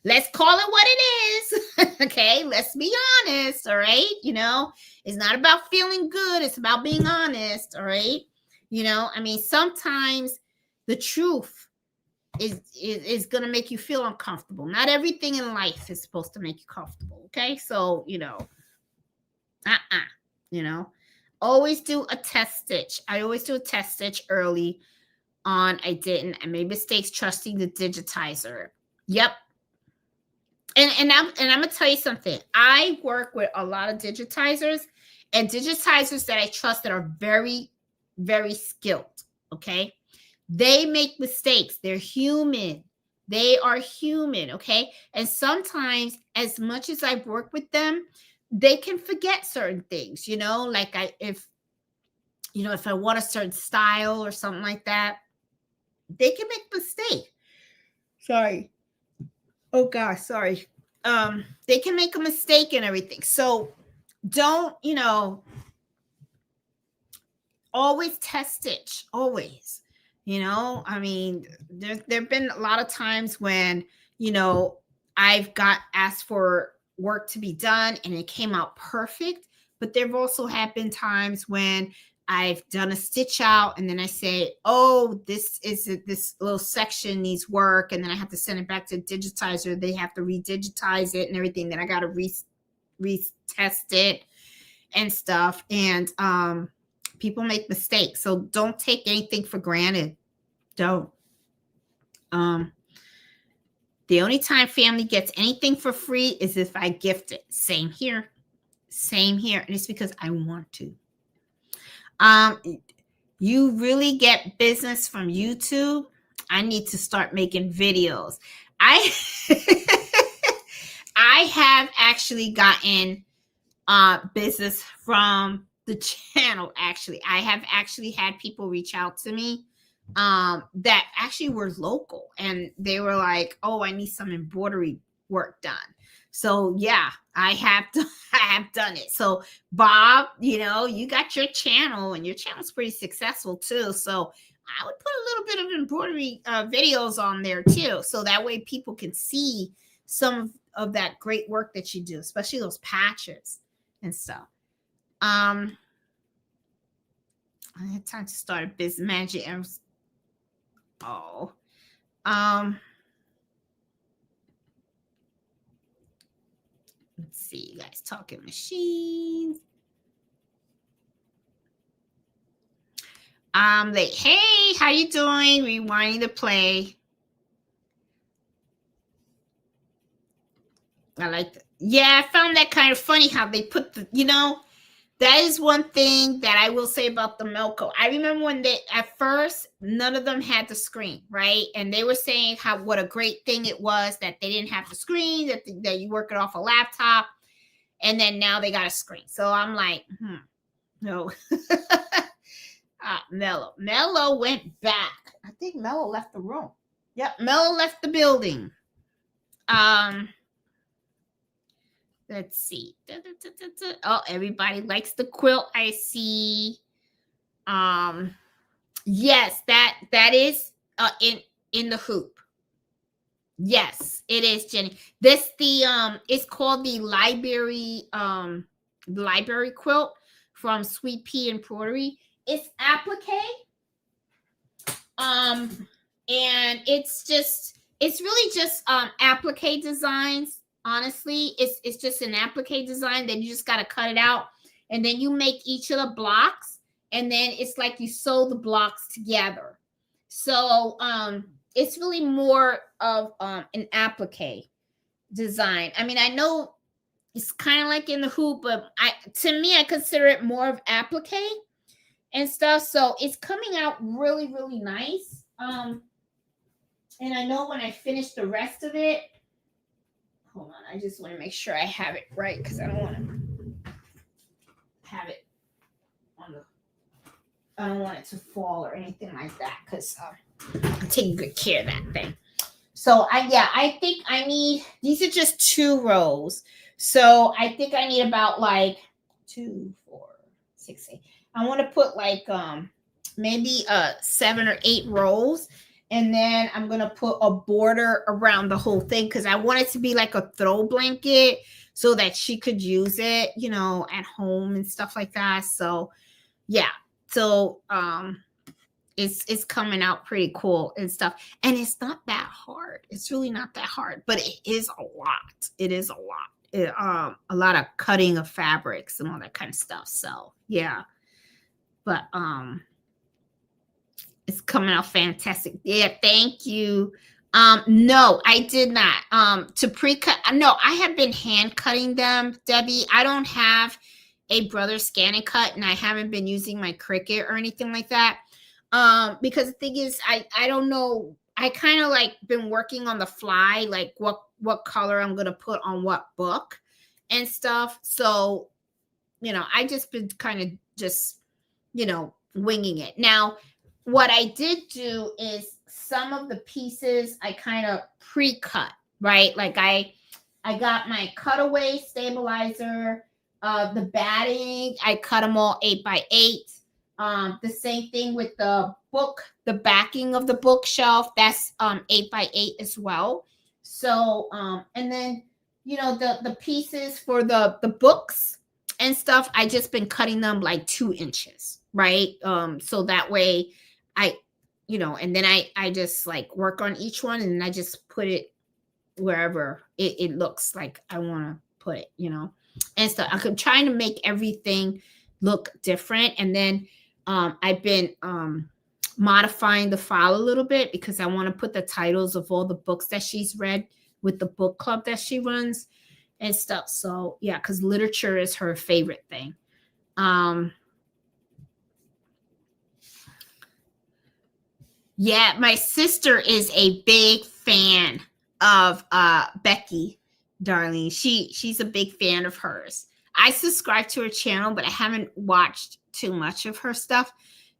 let's call it what it is. Okay. Let's be honest. All right. It's not about feeling good. It's about being honest. All right. I mean, sometimes the truth is going to make you feel uncomfortable. Not everything in life is supposed to make you comfortable. Okay. So, always do a test stitch. I always do a test stitch early on. I made mistakes trusting the digitizer. Yep. And I'm gonna tell you something. I work with a lot of digitizers and digitizers that I trust that are very, very skilled. Okay. They make mistakes. They're human. They are human. Okay. And sometimes, as much as I've worked with them, they can forget certain things, like if I want a certain style or something like that, they can make mistake. Sorry. Oh gosh, sorry. They can make a mistake and everything. So don't, always test stitch, always, I mean, there've been a lot of times when, I've got asked for work to be done and it came out perfect, but there've also have been times when I've done a stitch out and then I say, oh, this little section needs work, and then I have to send it back to the digitizer. They have to redigitize it and everything. Then I got to retest it and stuff. And people make mistakes, so don't take anything for granted. Don't. The only time family gets anything for free is if I gift it. Same here. And it's because I want to. You really get business from YouTube. I need to start making videos. I have actually gotten business from the channel. Actually, I have actually had people reach out to me that actually were local, and they were like, oh, I need some embroidery work done. So yeah, I have done it. So Bob, you got your channel and your channel's pretty successful too. So I would put a little bit of embroidery videos on there too. So that way people can see some of that great work that you do, especially those patches and stuff. I had time to start a business magic. Let's see, you guys, talking machines. Like, hey, how you doing? Rewinding the play. I like that. Yeah, I found that kind of funny how they put the, that is one thing that I will say about the Melco. I remember when at first, none of them had the screen, right? And they were saying what a great thing it was that they didn't have the screen, that you work it off a laptop. And then now they got a screen. So I'm like, no. Mello went back. I think Mello left the room. Yep, Mello left the building. Let's see. Oh, everybody likes the quilt. I see. Yes, that is in the hoop. Yes, it is, Jenny. It's called the library quilt from Sweet Pea Embroidery. It's applique. And it's just it's really just applique designs. Honestly, it's just an applique design. Then you just got to cut it out, and then you make each of the blocks, and then it's like you sew the blocks together. So it's really more of an applique design. I mean, I know it's kind of like in the hoop, but to me, I consider it more of applique and stuff. So it's coming out really, really nice. And I know when I finish the rest of it, hold on, I just want to make sure I have it right because I don't want to have it on the, I don't want it to fall or anything like that because I'm taking good care of that thing. So I think I need, these are just 2 rows. So I think I need about like 2, 4, 6, 8. I want to put like maybe 7 or 8 rows. And then I'm going to put a border around the whole thing because I want it to be like a throw blanket so that she could use it, you know, at home and stuff like that. So yeah. So it's coming out pretty cool and stuff. And it's not that hard. It's really not that hard, but it is a lot. It is a lot. A lot of cutting of fabrics and all that kind of stuff. So yeah. But it's coming out fantastic. Yeah, thank you. No, I did not. To pre-cut, no, I have been hand cutting them, Debbie. I don't have a brother scan and cut, and I haven't been using my Cricut or anything like that. Because the thing is, I don't know. I kind of like been working on the fly, like what color I'm gonna put on what book and stuff. So, you know, I just been kind of just, you know, winging it. Now, what I did do is some of the pieces I kind of pre-cut, right? Like I got my cutaway stabilizer, the batting, I cut them all 8x8. The same thing with the book, the backing of the bookshelf, that's 8x8 as well. So, and then, you know, the pieces for the books and stuff, I just been cutting them like 2 inches, right? So that way I, you know, and then I just like work on each one and I just put it wherever it looks like I want to put it, you know, and so I'm trying to make everything look different. And then I've been modifying the file a little bit because I want to put the titles of all the books that she's read with the book club that she runs and stuff. So yeah, because literature is her favorite thing. Yeah, my sister is a big fan of Becky, Darlene. She's a big fan of hers. I subscribe to her channel, but I haven't watched too much of her stuff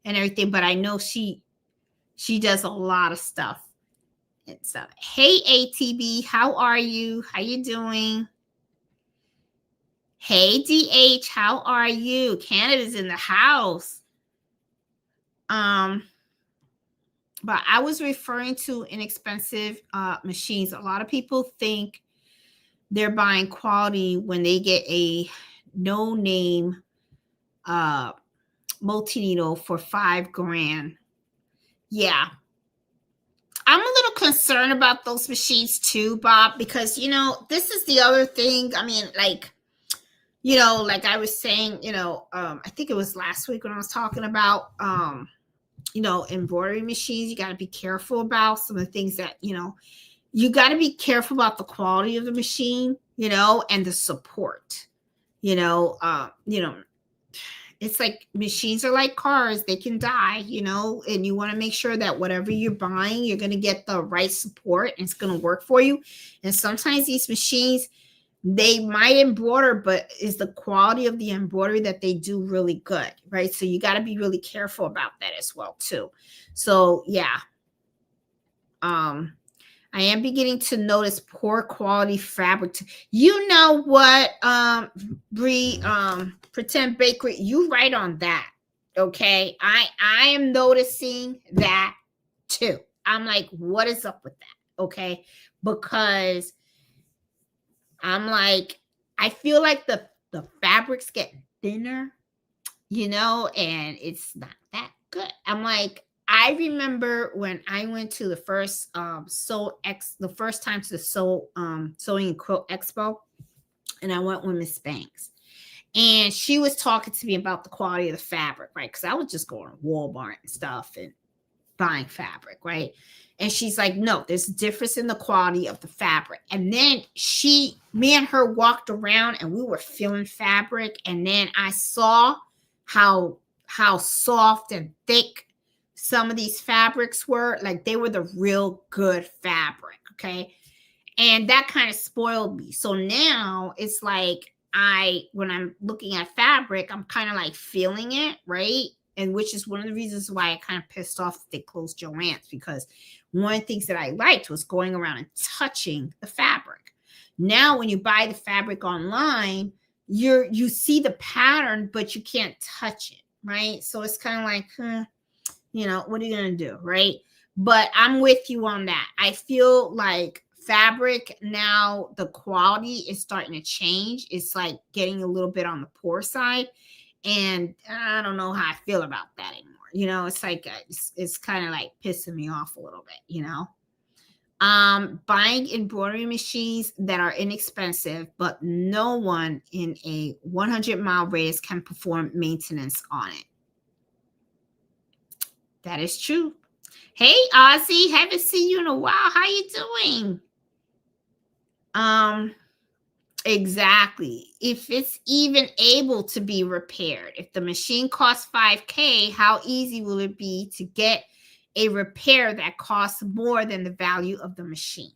and everything. But I know she does a lot of stuff and stuff. Hey, ATB, how are you? How you doing? Hey, DH, how are you? Canada's in the house. But I was referring to inexpensive machines. A lot of people think they're buying quality when they get a no-name multi-needle for $5,000. Yeah. I'm a little concerned about those machines too, Bob, because, you know, this is the other thing. I mean, like, you know, like I was saying, you know, I think it was last week when I was talking about, you know, embroidery machines. You got to be careful about some of the things that, you know, you got to be careful about the quality of the machine, you know, and the support, you know, it's like machines are like cars. They can die, you know, and you want to make sure that whatever you're buying, you're going to get the right support and it's going to work for you. And sometimes these machines, they might embroider, but is the quality of the embroidery that they do really good, right? So you got to be really careful about that as well too. So yeah, I am beginning to notice poor quality fabric. You know what, Bree, Pretend Bakery, you right on that. Okay, I am noticing that too. I'm like, what is up with that? Okay, because I'm like, I feel like the fabrics get thinner, you know, and it's not that good. I'm like, I remember when I went to the first the first time to the sewing and quilt expo, and I went with Miss Banks. And she was talking to me about the quality of the fabric, right? Because I was just going to Walmart and stuff and buying fabric, right? And she's like, no, there's a difference in the quality of the fabric. And then me and her walked around and we were feeling fabric. And then I saw how soft and thick some of these fabrics were. Like they were the real good fabric, okay? And that kind of spoiled me. So now it's like when I'm looking at fabric, I'm kind of like feeling it, right? And which is one of the reasons why I kind of pissed off that they closed Joann's, because one of the things that I liked was going around and touching the fabric. Now, when you buy the fabric online, you see the pattern, but you can't touch it, right? So it's kind of like, what are you going to do, right? But I'm with you on that. I feel like fabric now, the quality is starting to change. It's like getting a little bit on the poor side. And I don't know how I feel about that anymore. It's like, it's kind of like pissing me off a little bit, Buying embroidery machines that are inexpensive, but no one in a 100-mile radius can perform maintenance on it. That is true. Hey, Ozzy, haven't seen you in a while. How you doing? Exactly. If it's even able to be repaired, if the machine costs $5,000, how easy will it be to get a repair that costs more than the value of the machine?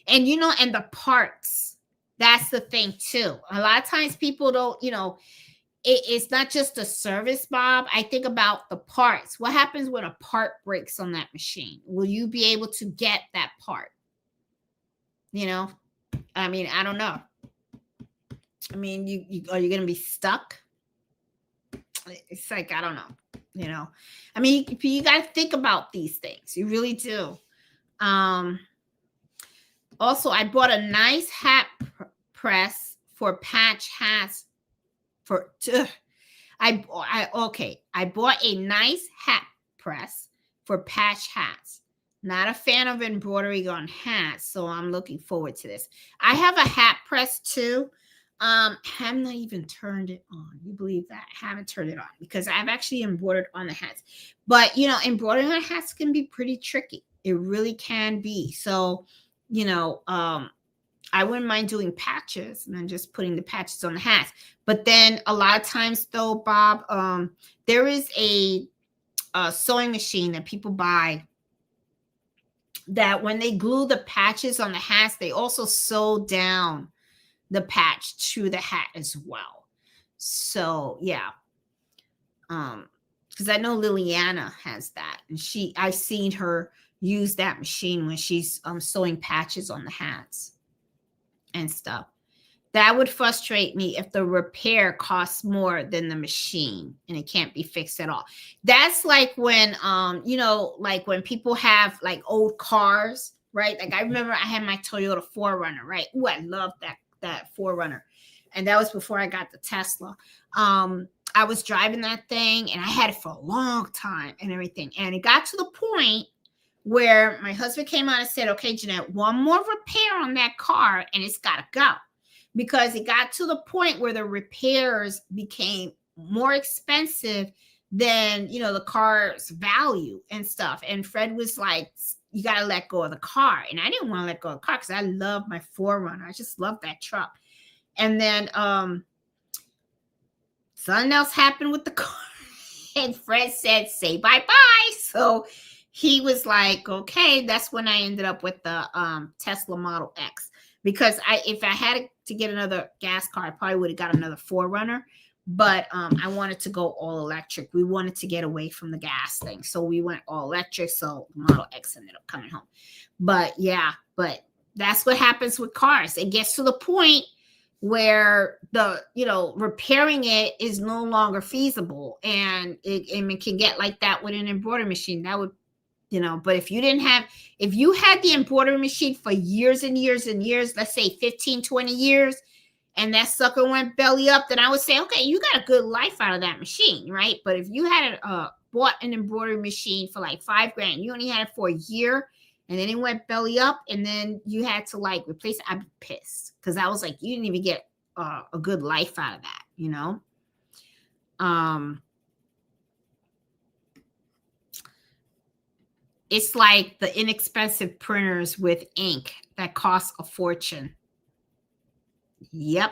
And, and the parts, that's the thing too. A lot of times people don't, it's not just a service, Bob. I think about the parts. What happens when a part breaks on that machine? Will you be able to get that part? I mean, I don't know. I mean, are you going to be stuck? It's like, I don't know, I mean, you got to think about these things. You really do. Also, I bought a nice hat press for patch hats I bought a nice hat press for patch hats. Not a fan of embroidery on hats, so I'm looking forward to this. I have a hat press too. Have not even turned it on. You believe that? I haven't turned it on because I've actually embroidered on the hats. But, embroidering on hats can be pretty tricky. It really can be. So, I wouldn't mind doing patches and then just putting the patches on the hats. But then a lot of times though, Bob, there is a sewing machine that people buy that when they glue the patches on the hats, they also sew down the patch to the hat as well. So yeah. Because I know Liliana has that. And I've seen her use that machine when she's sewing patches on the hats and stuff. That would frustrate me if the repair costs more than the machine and it can't be fixed at all. That's like when, like when people have like old cars, right? Like I remember I had my Toyota 4Runner, right? Ooh, I love that 4Runner. And that was before I got the Tesla. I was driving that thing and I had it for a long time and everything. And it got to the point where my husband came out and said, okay, Jeanette, one more repair on that car and it's got to go. Because it got to the point where the repairs became more expensive than, the car's value and stuff. And Fred was like, you got to let go of the car. And I didn't want to let go of the car because I love my 4Runner. I just love that truck. And then something else happened with the car. And Fred said, say bye-bye. So he was like, okay, that's when I ended up with the Tesla Model X. Because if I had to get another gas car, I probably would have got another 4Runner. But I wanted to go all electric. We wanted to get away from the gas thing. So we went all electric. So the Model X ended up coming home. But that's what happens with cars. It gets to the point where repairing it is no longer feasible. And it can get like that with an embroidery machine. That would, but if you had the embroidery machine for years and years and years, let's say 15, 20 years, and that sucker went belly up, then I would say, okay, you got a good life out of that machine, right? But if you had bought an embroidery machine for like $5,000. You only had it for a year, and then it went belly up, and then you had to like replace it. I'd be pissed because I was like, you didn't even get a good life out of that, you know. It's like the inexpensive printers with ink that cost a fortune. Yep.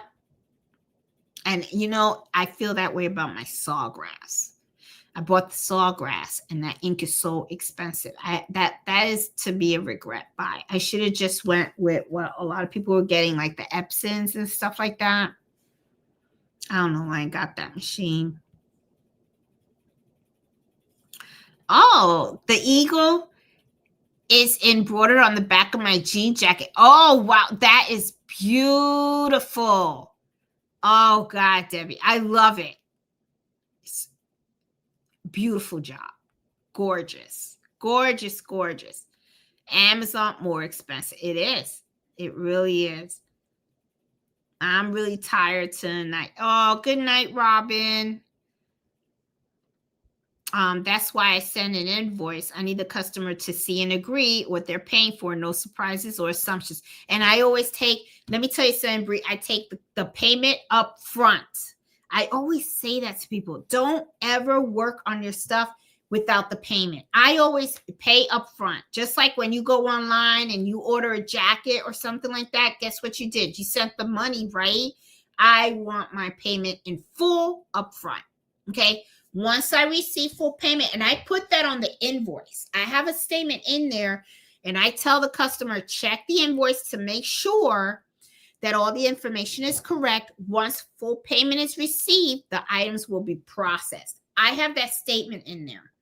And you know, I feel that way about my sawgrass. I bought the sawgrass, and that ink is so expensive. That is to be a regret buy. I should have just went with what a lot of people were getting, like the Epsons and stuff like that. I don't know why I got that machine. Oh, the eagle is embroidered on the back of my jean jacket. Oh, wow. That is beautiful. Oh, God, Debbie. I love it. It's beautiful job. Gorgeous. Gorgeous, gorgeous. Amazon, more expensive. It is. It really is. I'm really tired tonight. Oh, good night, Robin. That's why I send an invoice. I need the customer to see and agree what they're paying for. No surprises or assumptions. And I always take, let me tell you something, Bree, I take the payment up front. I always say that to people. Don't ever work on your stuff without the payment. I always pay up front. Just like when you go online and you order a jacket or something like that, guess what you did? You sent the money, right? I want my payment in full up front. Okay. Once I receive full payment, and I put that on the invoice, I have a statement in there, and I tell the customer, check the invoice to make sure that all the information is correct. Once full payment is received, the items will be processed. I have that statement in there.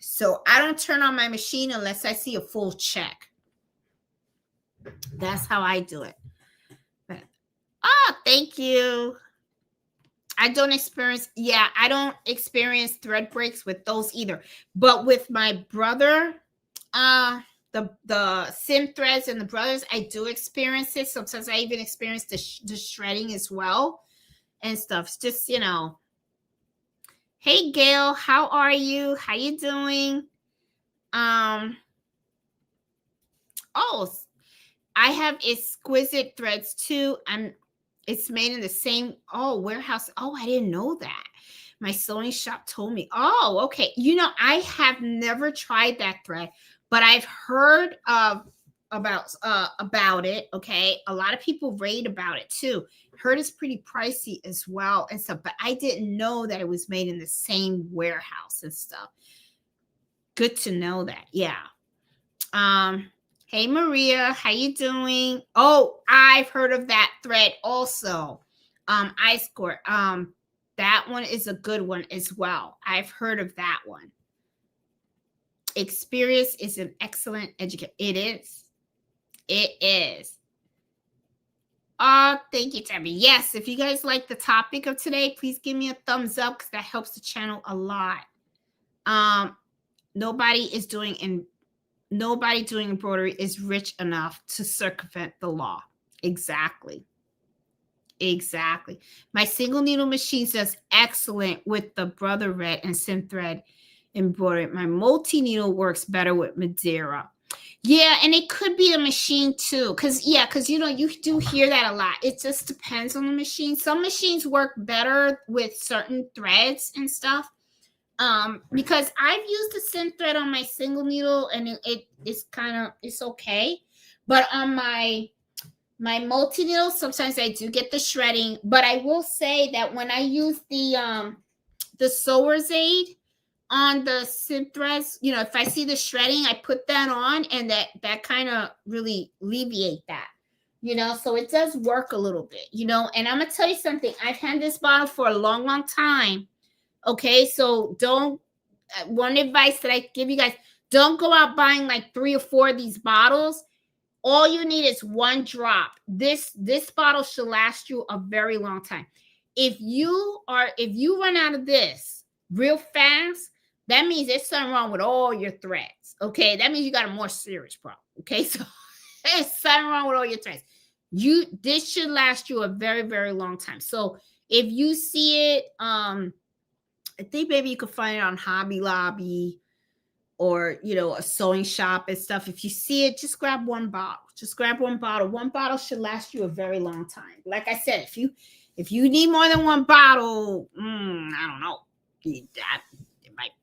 So I don't turn on my machine unless I see a full check. That's how I do it. Thank you. I don't experience thread breaks with those either. But with my brother, the sim threads and the brothers, I do experience it. Sometimes I even experience the shredding as well and stuff. It's just, you know. Hey, Gail, how are you? How you doing? Oh, I have exquisite threads too. It's made in the same warehouse. Oh, I didn't know that. My sewing shop told me. Oh, okay. You know, I have never tried that thread, but I've heard about it. Okay, a lot of people rave about it too. Heard it's pretty pricey as well and stuff, but I didn't know that it was made in the same warehouse and stuff. Good to know that. Yeah. Hey, Maria, how you doing? Oh, I've heard of that thread also. Ice Court. That one is a good one as well. I've heard of that one. Experience is an excellent educator. It is. It is. Thank you, Tabby. Yes, if you guys like the topic of today, please give me a thumbs up because that helps the channel a lot. Nobody doing embroidery is rich enough to circumvent the law. Exactly. My single needle machine does excellent with the brother red and sim thread embroidery. My multi needle works better with Madeira. Yeah, and it could be a machine too, because you know, you do hear that a lot. It just depends on the machine. Some machines work better with certain threads and stuff. Because I've used the sim thread on my single needle, and it's okay. But on my multi needle, sometimes I do get the shredding. But I will say that when I use the sewer's aid on the sim threads, you know, if I see the shredding, I put that on, and that kind of really alleviate that, you know. So it does work a little bit, you know. And I'm gonna tell you something. I've had this bottle for a long time. Okay, so one advice that I give you guys, don't go out buying like 3 or 4 of these bottles. All you need is one drop. This bottle should last you a very long time. If you run out of this real fast, that means there's something wrong with all your threads. Okay, that means you got a more serious problem. Okay, so there's something wrong with all your threads. This should last you a very, very long time. So if you see it, I think maybe you could find it on Hobby Lobby or, you know, a sewing shop and stuff. If you see it, just grab one bottle. Just grab one bottle. One bottle should last you a very long time. Like I said, if you need more than one bottle, I don't know.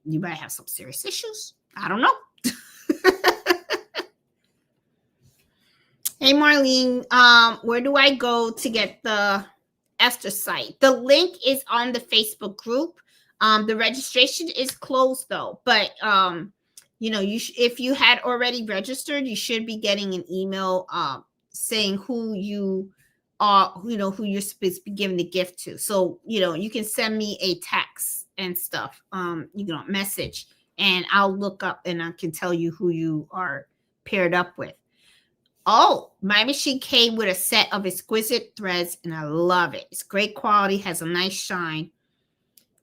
You might have some serious issues. I don't know. Hey, Marlene, where do I go to get the Esther site? The link is on the Facebook group. The registration is closed though, but you know, if you had already registered, you should be getting an email saying who you are, you know, who you're supposed to be giving the gift to. So, you know, you can send me a text and stuff, you know, message, and I'll look up and I can tell you who you are paired up with. Oh, my machine came with a set of exquisite threads, and I love it. It's great quality, has a nice shine.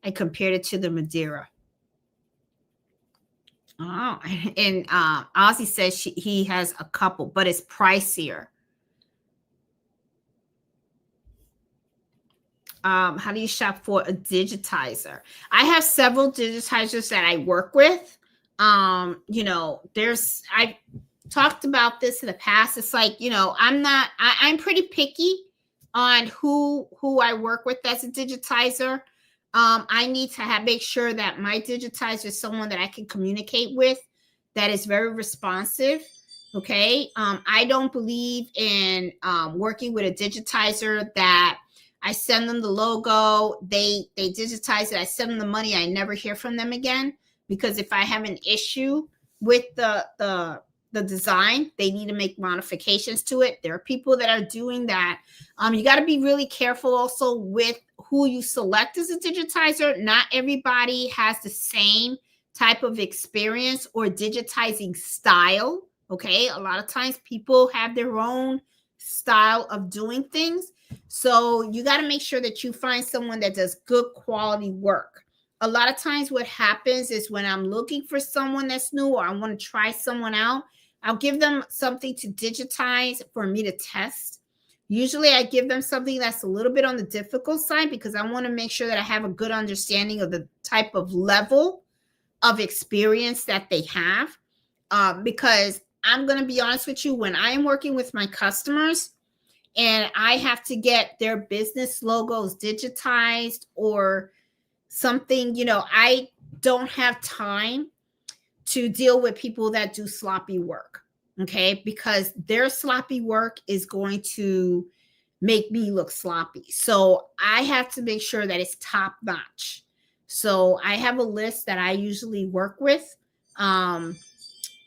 I compared it to the Madeira. Oh, and Ozzy says he has a couple, but it's pricier. How do you shop for a digitizer? I have several digitizers that I work with. You know, I've talked about this in the past. It's like, you know, I'm pretty picky on who I work with as a digitizer. I need to make sure that my digitizer is someone that I can communicate with, that is very responsive. Okay. I don't believe in working with a digitizer that I send them the logo, they digitize it, I send them the money, I never hear from them again. Because if I have an issue with the design, they need to make modifications to it. There are people that are doing that. You got to be really careful also with who you select as a digitizer. Not everybody has the same type of experience or digitizing style. Okay. A lot of times people have their own style of doing things. So you got to make sure that you find someone that does good quality work. A lot of times what happens is when I'm looking for someone that's new or I want to try someone out, I'll give them something to digitize for me to test. Usually I give them something that's a little bit on the difficult side because I want to make sure that I have a good understanding of the type of level of experience that they have. Because I'm going to be honest with you, when I am working with my customers and I have to get their business logos digitized or something, you know, I don't have time to deal with people that do sloppy work. Okay. Because their sloppy work is going to make me look sloppy. So I have to make sure that it's top notch. So I have a list that I usually work with. And,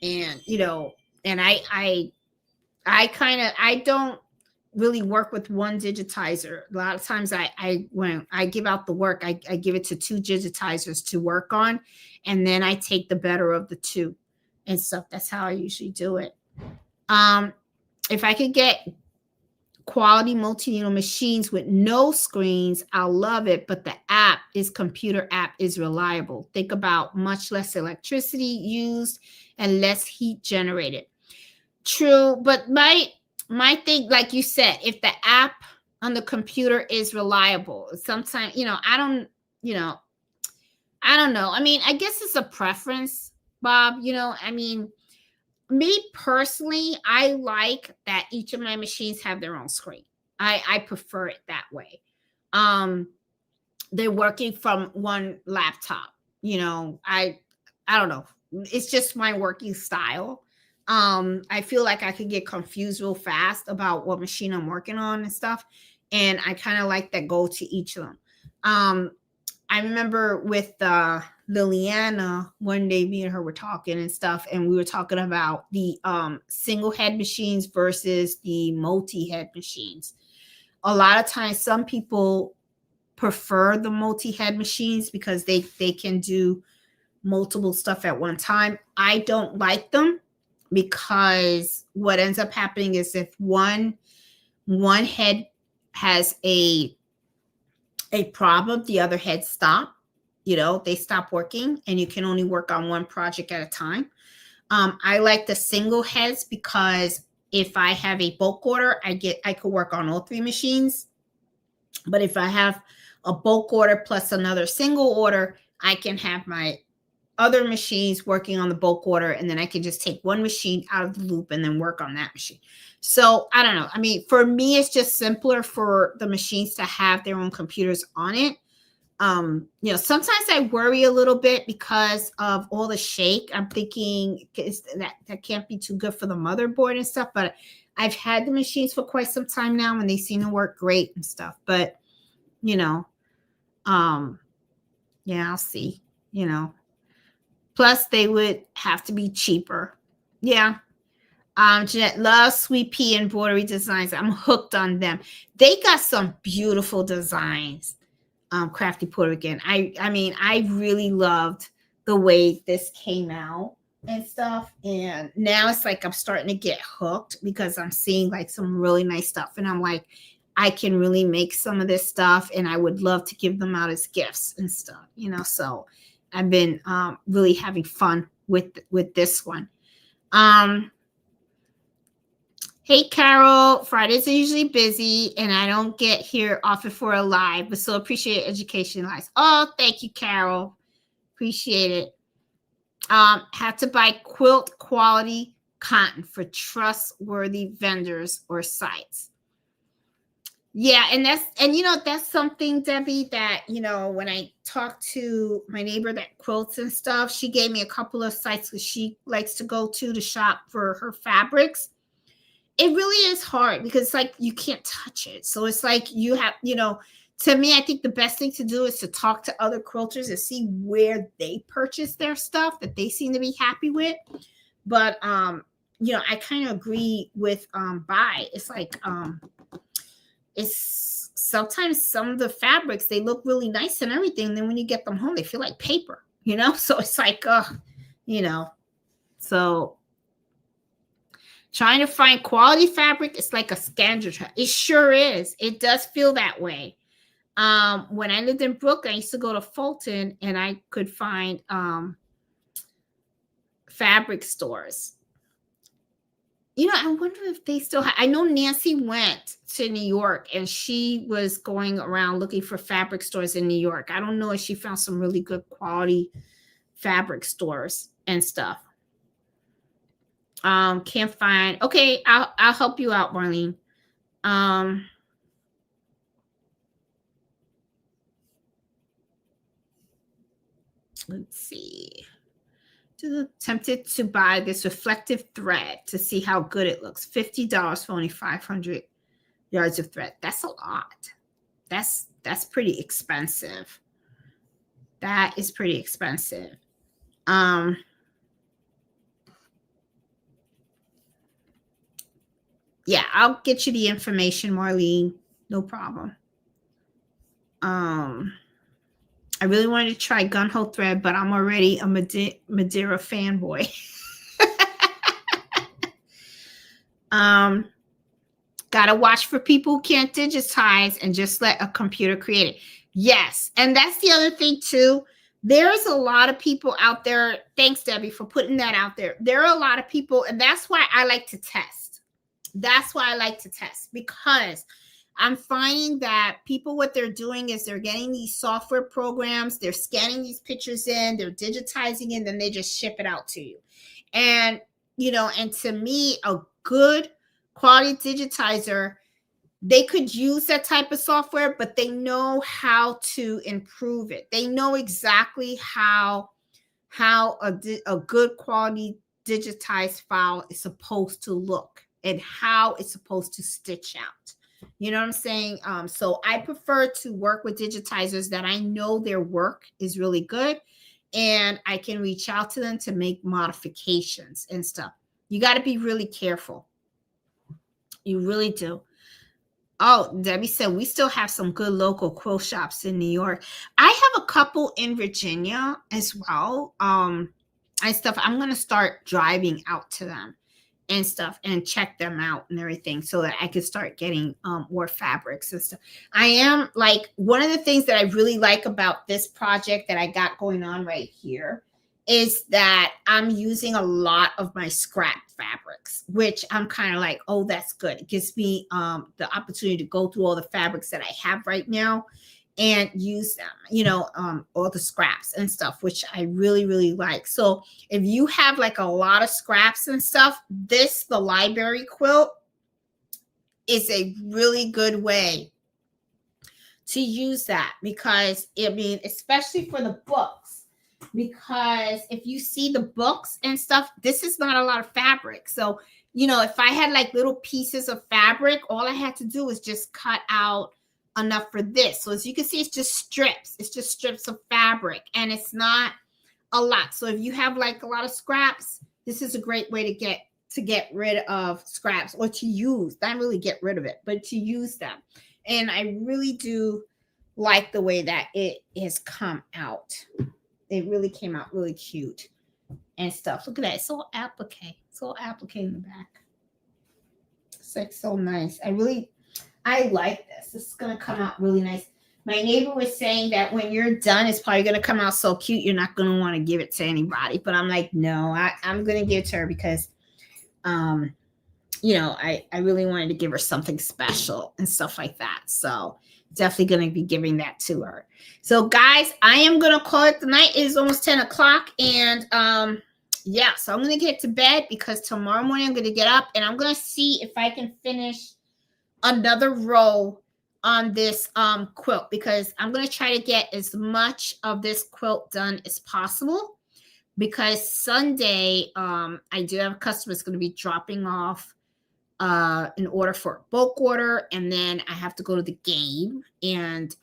you know, and I don't really work with one digitizer. A lot of times when I give out the work, I give it to two digitizers to work on, and then I take the better of the two and stuff. That's how I usually do it. If I could get quality multi-needle machines with no screens, I'll love it. But the computer app is reliable. Think about much less electricity used and less heat generated. True, but my thing, like you said, if the app on the computer is reliable, sometimes, you know, I don't know. I mean, I guess it's a preference, Bob. You know, I mean, me personally, I like that each of my machines have their own screen. I prefer it that way. They're working from one laptop. You know, I don't know. It's just my working style. I feel like I could get confused real fast about what machine I'm working on and stuff. And I kind of like that go to each of them. I remember with Liliana, one day me and her were talking and stuff, and we were talking about the single head machines versus the multi-head machines. A lot of times some people prefer the multi-head machines because they can do multiple stuff at one time. I don't like them because what ends up happening is if one head has a problem, the other head stop. You know, they stop working and you can only work on one project at a time. I like the single heads because if I have a bulk order, I could work on all three machines. But if I have a bulk order plus another single order, I can have my other machines working on the bulk order, and then I can just take one machine out of the loop and then work on that machine. So I don't know. I mean, for me, it's just simpler for the machines to have their own computers on it. Sometimes I worry a little bit because of all the shake. I'm thinking that can't be too good for the motherboard and stuff, but I've had the machines for quite some time now and they seem to work great and stuff. But, yeah, I'll see, Plus they would have to be cheaper. Yeah. Jeanette loves Sweet Pea embroidery designs. I'm hooked on them. They got some beautiful designs. Crafty Puerto Rican. I mean, I really loved the way this came out and stuff. And now it's like I'm starting to get hooked because I'm seeing like some really nice stuff. And I'm like, I can really make some of this stuff and I would love to give them out as gifts and stuff, So I've been really having fun with this one. Hey, Carol, Fridays are usually busy and I don't get here often for a live, but still appreciate education lives. Oh, thank you, Carol. Appreciate it. Have to buy quilt quality cotton for trustworthy vendors or sites. Yeah, and that's something, Debbie, that, when I talked to my neighbor that quilts and stuff, she gave me a couple of sites that she likes to go to shop for her fabrics. It really is hard because it's like you can't touch it. So it's like you have, to me, I think the best thing to do is to talk to other quilters and see where they purchase their stuff that they seem to be happy with. But, I kind of agree with buy. It's like, it's sometimes some of the fabrics, they look really nice and everything. And then when you get them home, they feel like paper, So it's like, so trying to find quality fabric is like a scavenger. It sure is. It does feel that way. When I lived in Brooklyn, I used to go to Fulton and I could find fabric stores. I wonder if they still have. I know Nancy went to New York and she was going around looking for fabric stores in New York. I don't know if she found some really good quality fabric stores and stuff. Can't find. Okay, I'll help you out, Marlene. Let's see. Tempted to buy this reflective thread to see how good it looks. $50 for only 500 yards of thread. That's a lot. That's pretty expensive. That is pretty expensive. Yeah, I'll get you the information, Marlene. No problem. I really wanted to try gunhole thread, but I'm already a Madeira fanboy. Gotta watch for people who can't digitize and just let a computer create it. Yes, and that's the other thing too. There's a lot of people out there. Thanks, Debbie, for putting that out there. There are a lot of people, and that's why I like to test. That's why I like to test, because I'm finding that people, what they're doing is they're getting these software programs, they're scanning these pictures in, they're digitizing it, then they just ship it out to you. And, and to me, a good quality digitizer, they could use that type of software, but they know how to improve it. They know exactly how a good quality digitized file is supposed to look and how it's supposed to stitch out. You know what I'm saying? So I prefer to work with digitizers that I know their work is really good and I can reach out to them to make modifications and stuff. You got to be really careful. You really do. Oh, Debbie said we still have some good local quilt shops in New York. I have a couple in Virginia as well. And stuff. I'm going to start driving out to them and stuff and check them out and everything so that I could start getting more fabrics and stuff. I am like, one of the things that I really like about this project that I got going on right here is that I'm using a lot of my scrap fabrics, which I'm kind of like, oh, that's good. It gives me the opportunity to go through all the fabrics that I have right now and use them, all the scraps and stuff, which I really, really like. So if you have like a lot of scraps and stuff, the library quilt is a really good way to use that, because especially for the books, because if you see the books and stuff, this is not a lot of fabric. So, if I had like little pieces of fabric, all I had to do was just cut out enough for this. So as you can see, it's just strips of fabric, and it's not a lot. So if you have like a lot of scraps, this is a great way to get rid of scraps, or to use, not really get rid of it, but to use them. And I really do like the way that it has come out. It really came out really cute and stuff. Look at that. It's all applique. It's all applique in the back. It's like so nice. I like this. This is going to come out really nice. My neighbor was saying that when you're done, it's probably going to come out so cute, you're not going to want to give it to anybody. But I'm like, no, I'm going to give it to her because, I really wanted to give her something special and stuff like that. So definitely going to be giving that to her. So guys, I am going to call it the night. It is almost 10 o'clock. And so I'm going to get to bed, because tomorrow morning I'm going to get up and I'm going to see if I can finish another row on this quilt, because I'm going to try to get as much of this quilt done as possible, because Sunday I do have a customer that's going to be dropping off an order for a bulk order, and then I have to go to the game and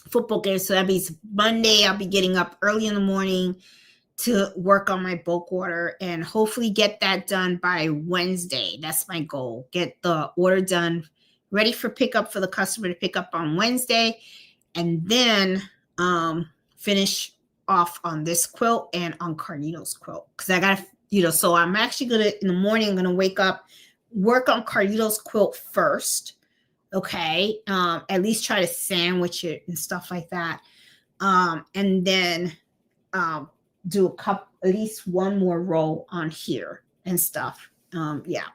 football game. So that means Monday I'll be getting up early in the morning to work on my bulk order and hopefully get that done by Wednesday. That's my goal. Get the order done, ready for pickup for the customer to pick up on Wednesday, and then finish off on this quilt and on Carnito's quilt. Because I got to, so I'm actually going to, in the morning, I'm going to wake up, work on Carnito's quilt first. Okay. At least try to sandwich it and stuff like that. And then do at least one more row on here and stuff.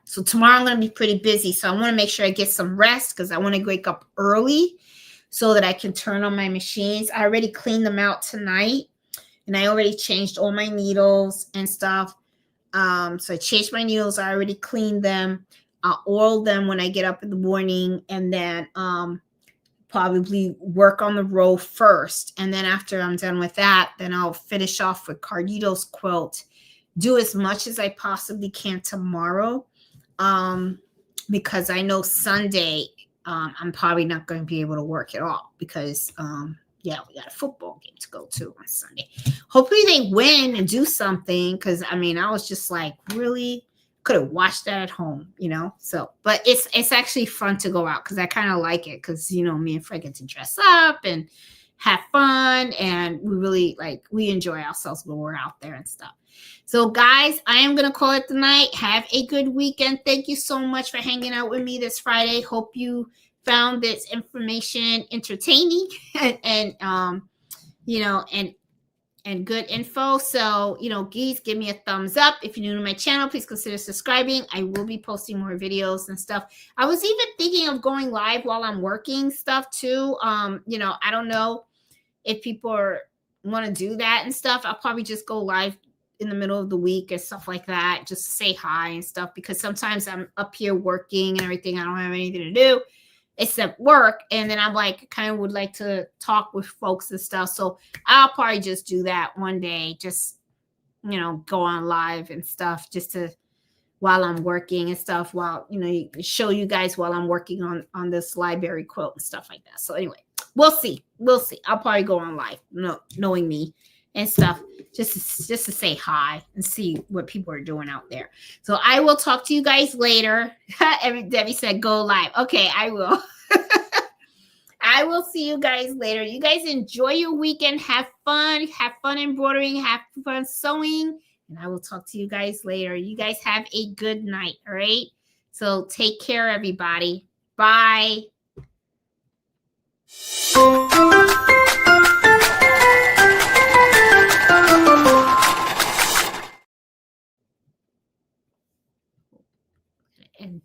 So tomorrow I'm going to be pretty busy. So I want to make sure I get some rest, because I want to wake up early so that I can turn on my machines. I already cleaned them out tonight, and I already changed all my needles and stuff. So I changed my needles. I already cleaned them. I'll oil them when I get up in the morning, and then probably work on the row first. And then after I'm done with that, then I'll finish off with Carnito's quilt, do as much as I possibly can tomorrow, because I know Sunday I'm probably not going to be able to work at all, because we got a football game to go to on Sunday. Hopefully they win and do something, because I was just like, really could have watched that at home, so, but it's actually fun to go out, because I kind of like it, because me and Fray get to dress up and have fun, and we enjoy ourselves when we're out there and stuff. So guys, I am going to call it the night. Have a good weekend. Thank you so much for hanging out with me this Friday. Hope you found this information entertaining and good info. So, please give me a thumbs up. If you're new to my channel, please consider subscribing. I will be posting more videos and stuff. I was even thinking of going live while I'm working stuff too. I don't know if people want to do that and stuff. I'll probably just go live in the middle of the week and stuff like that, just to say hi and stuff, because sometimes I'm up here working and everything. I don't have anything to do except work, and then I'm like, kind of would like to talk with folks and stuff. So I'll probably just do that one day, just go on live and stuff, just to while I'm working and stuff, while show you guys while I'm working on this library quilt and stuff like that. So anyway, we'll see. I'll probably go on live, knowing me and stuff, just to say hi and see what people are doing out there. So I will talk to you guys later. Debbie said go live. Okay, I will. I will see you guys later. You guys enjoy your weekend. Have fun embroidering. Have fun sewing. And I will talk to you guys later. You guys have a good night. All right. So take care, everybody. Bye. And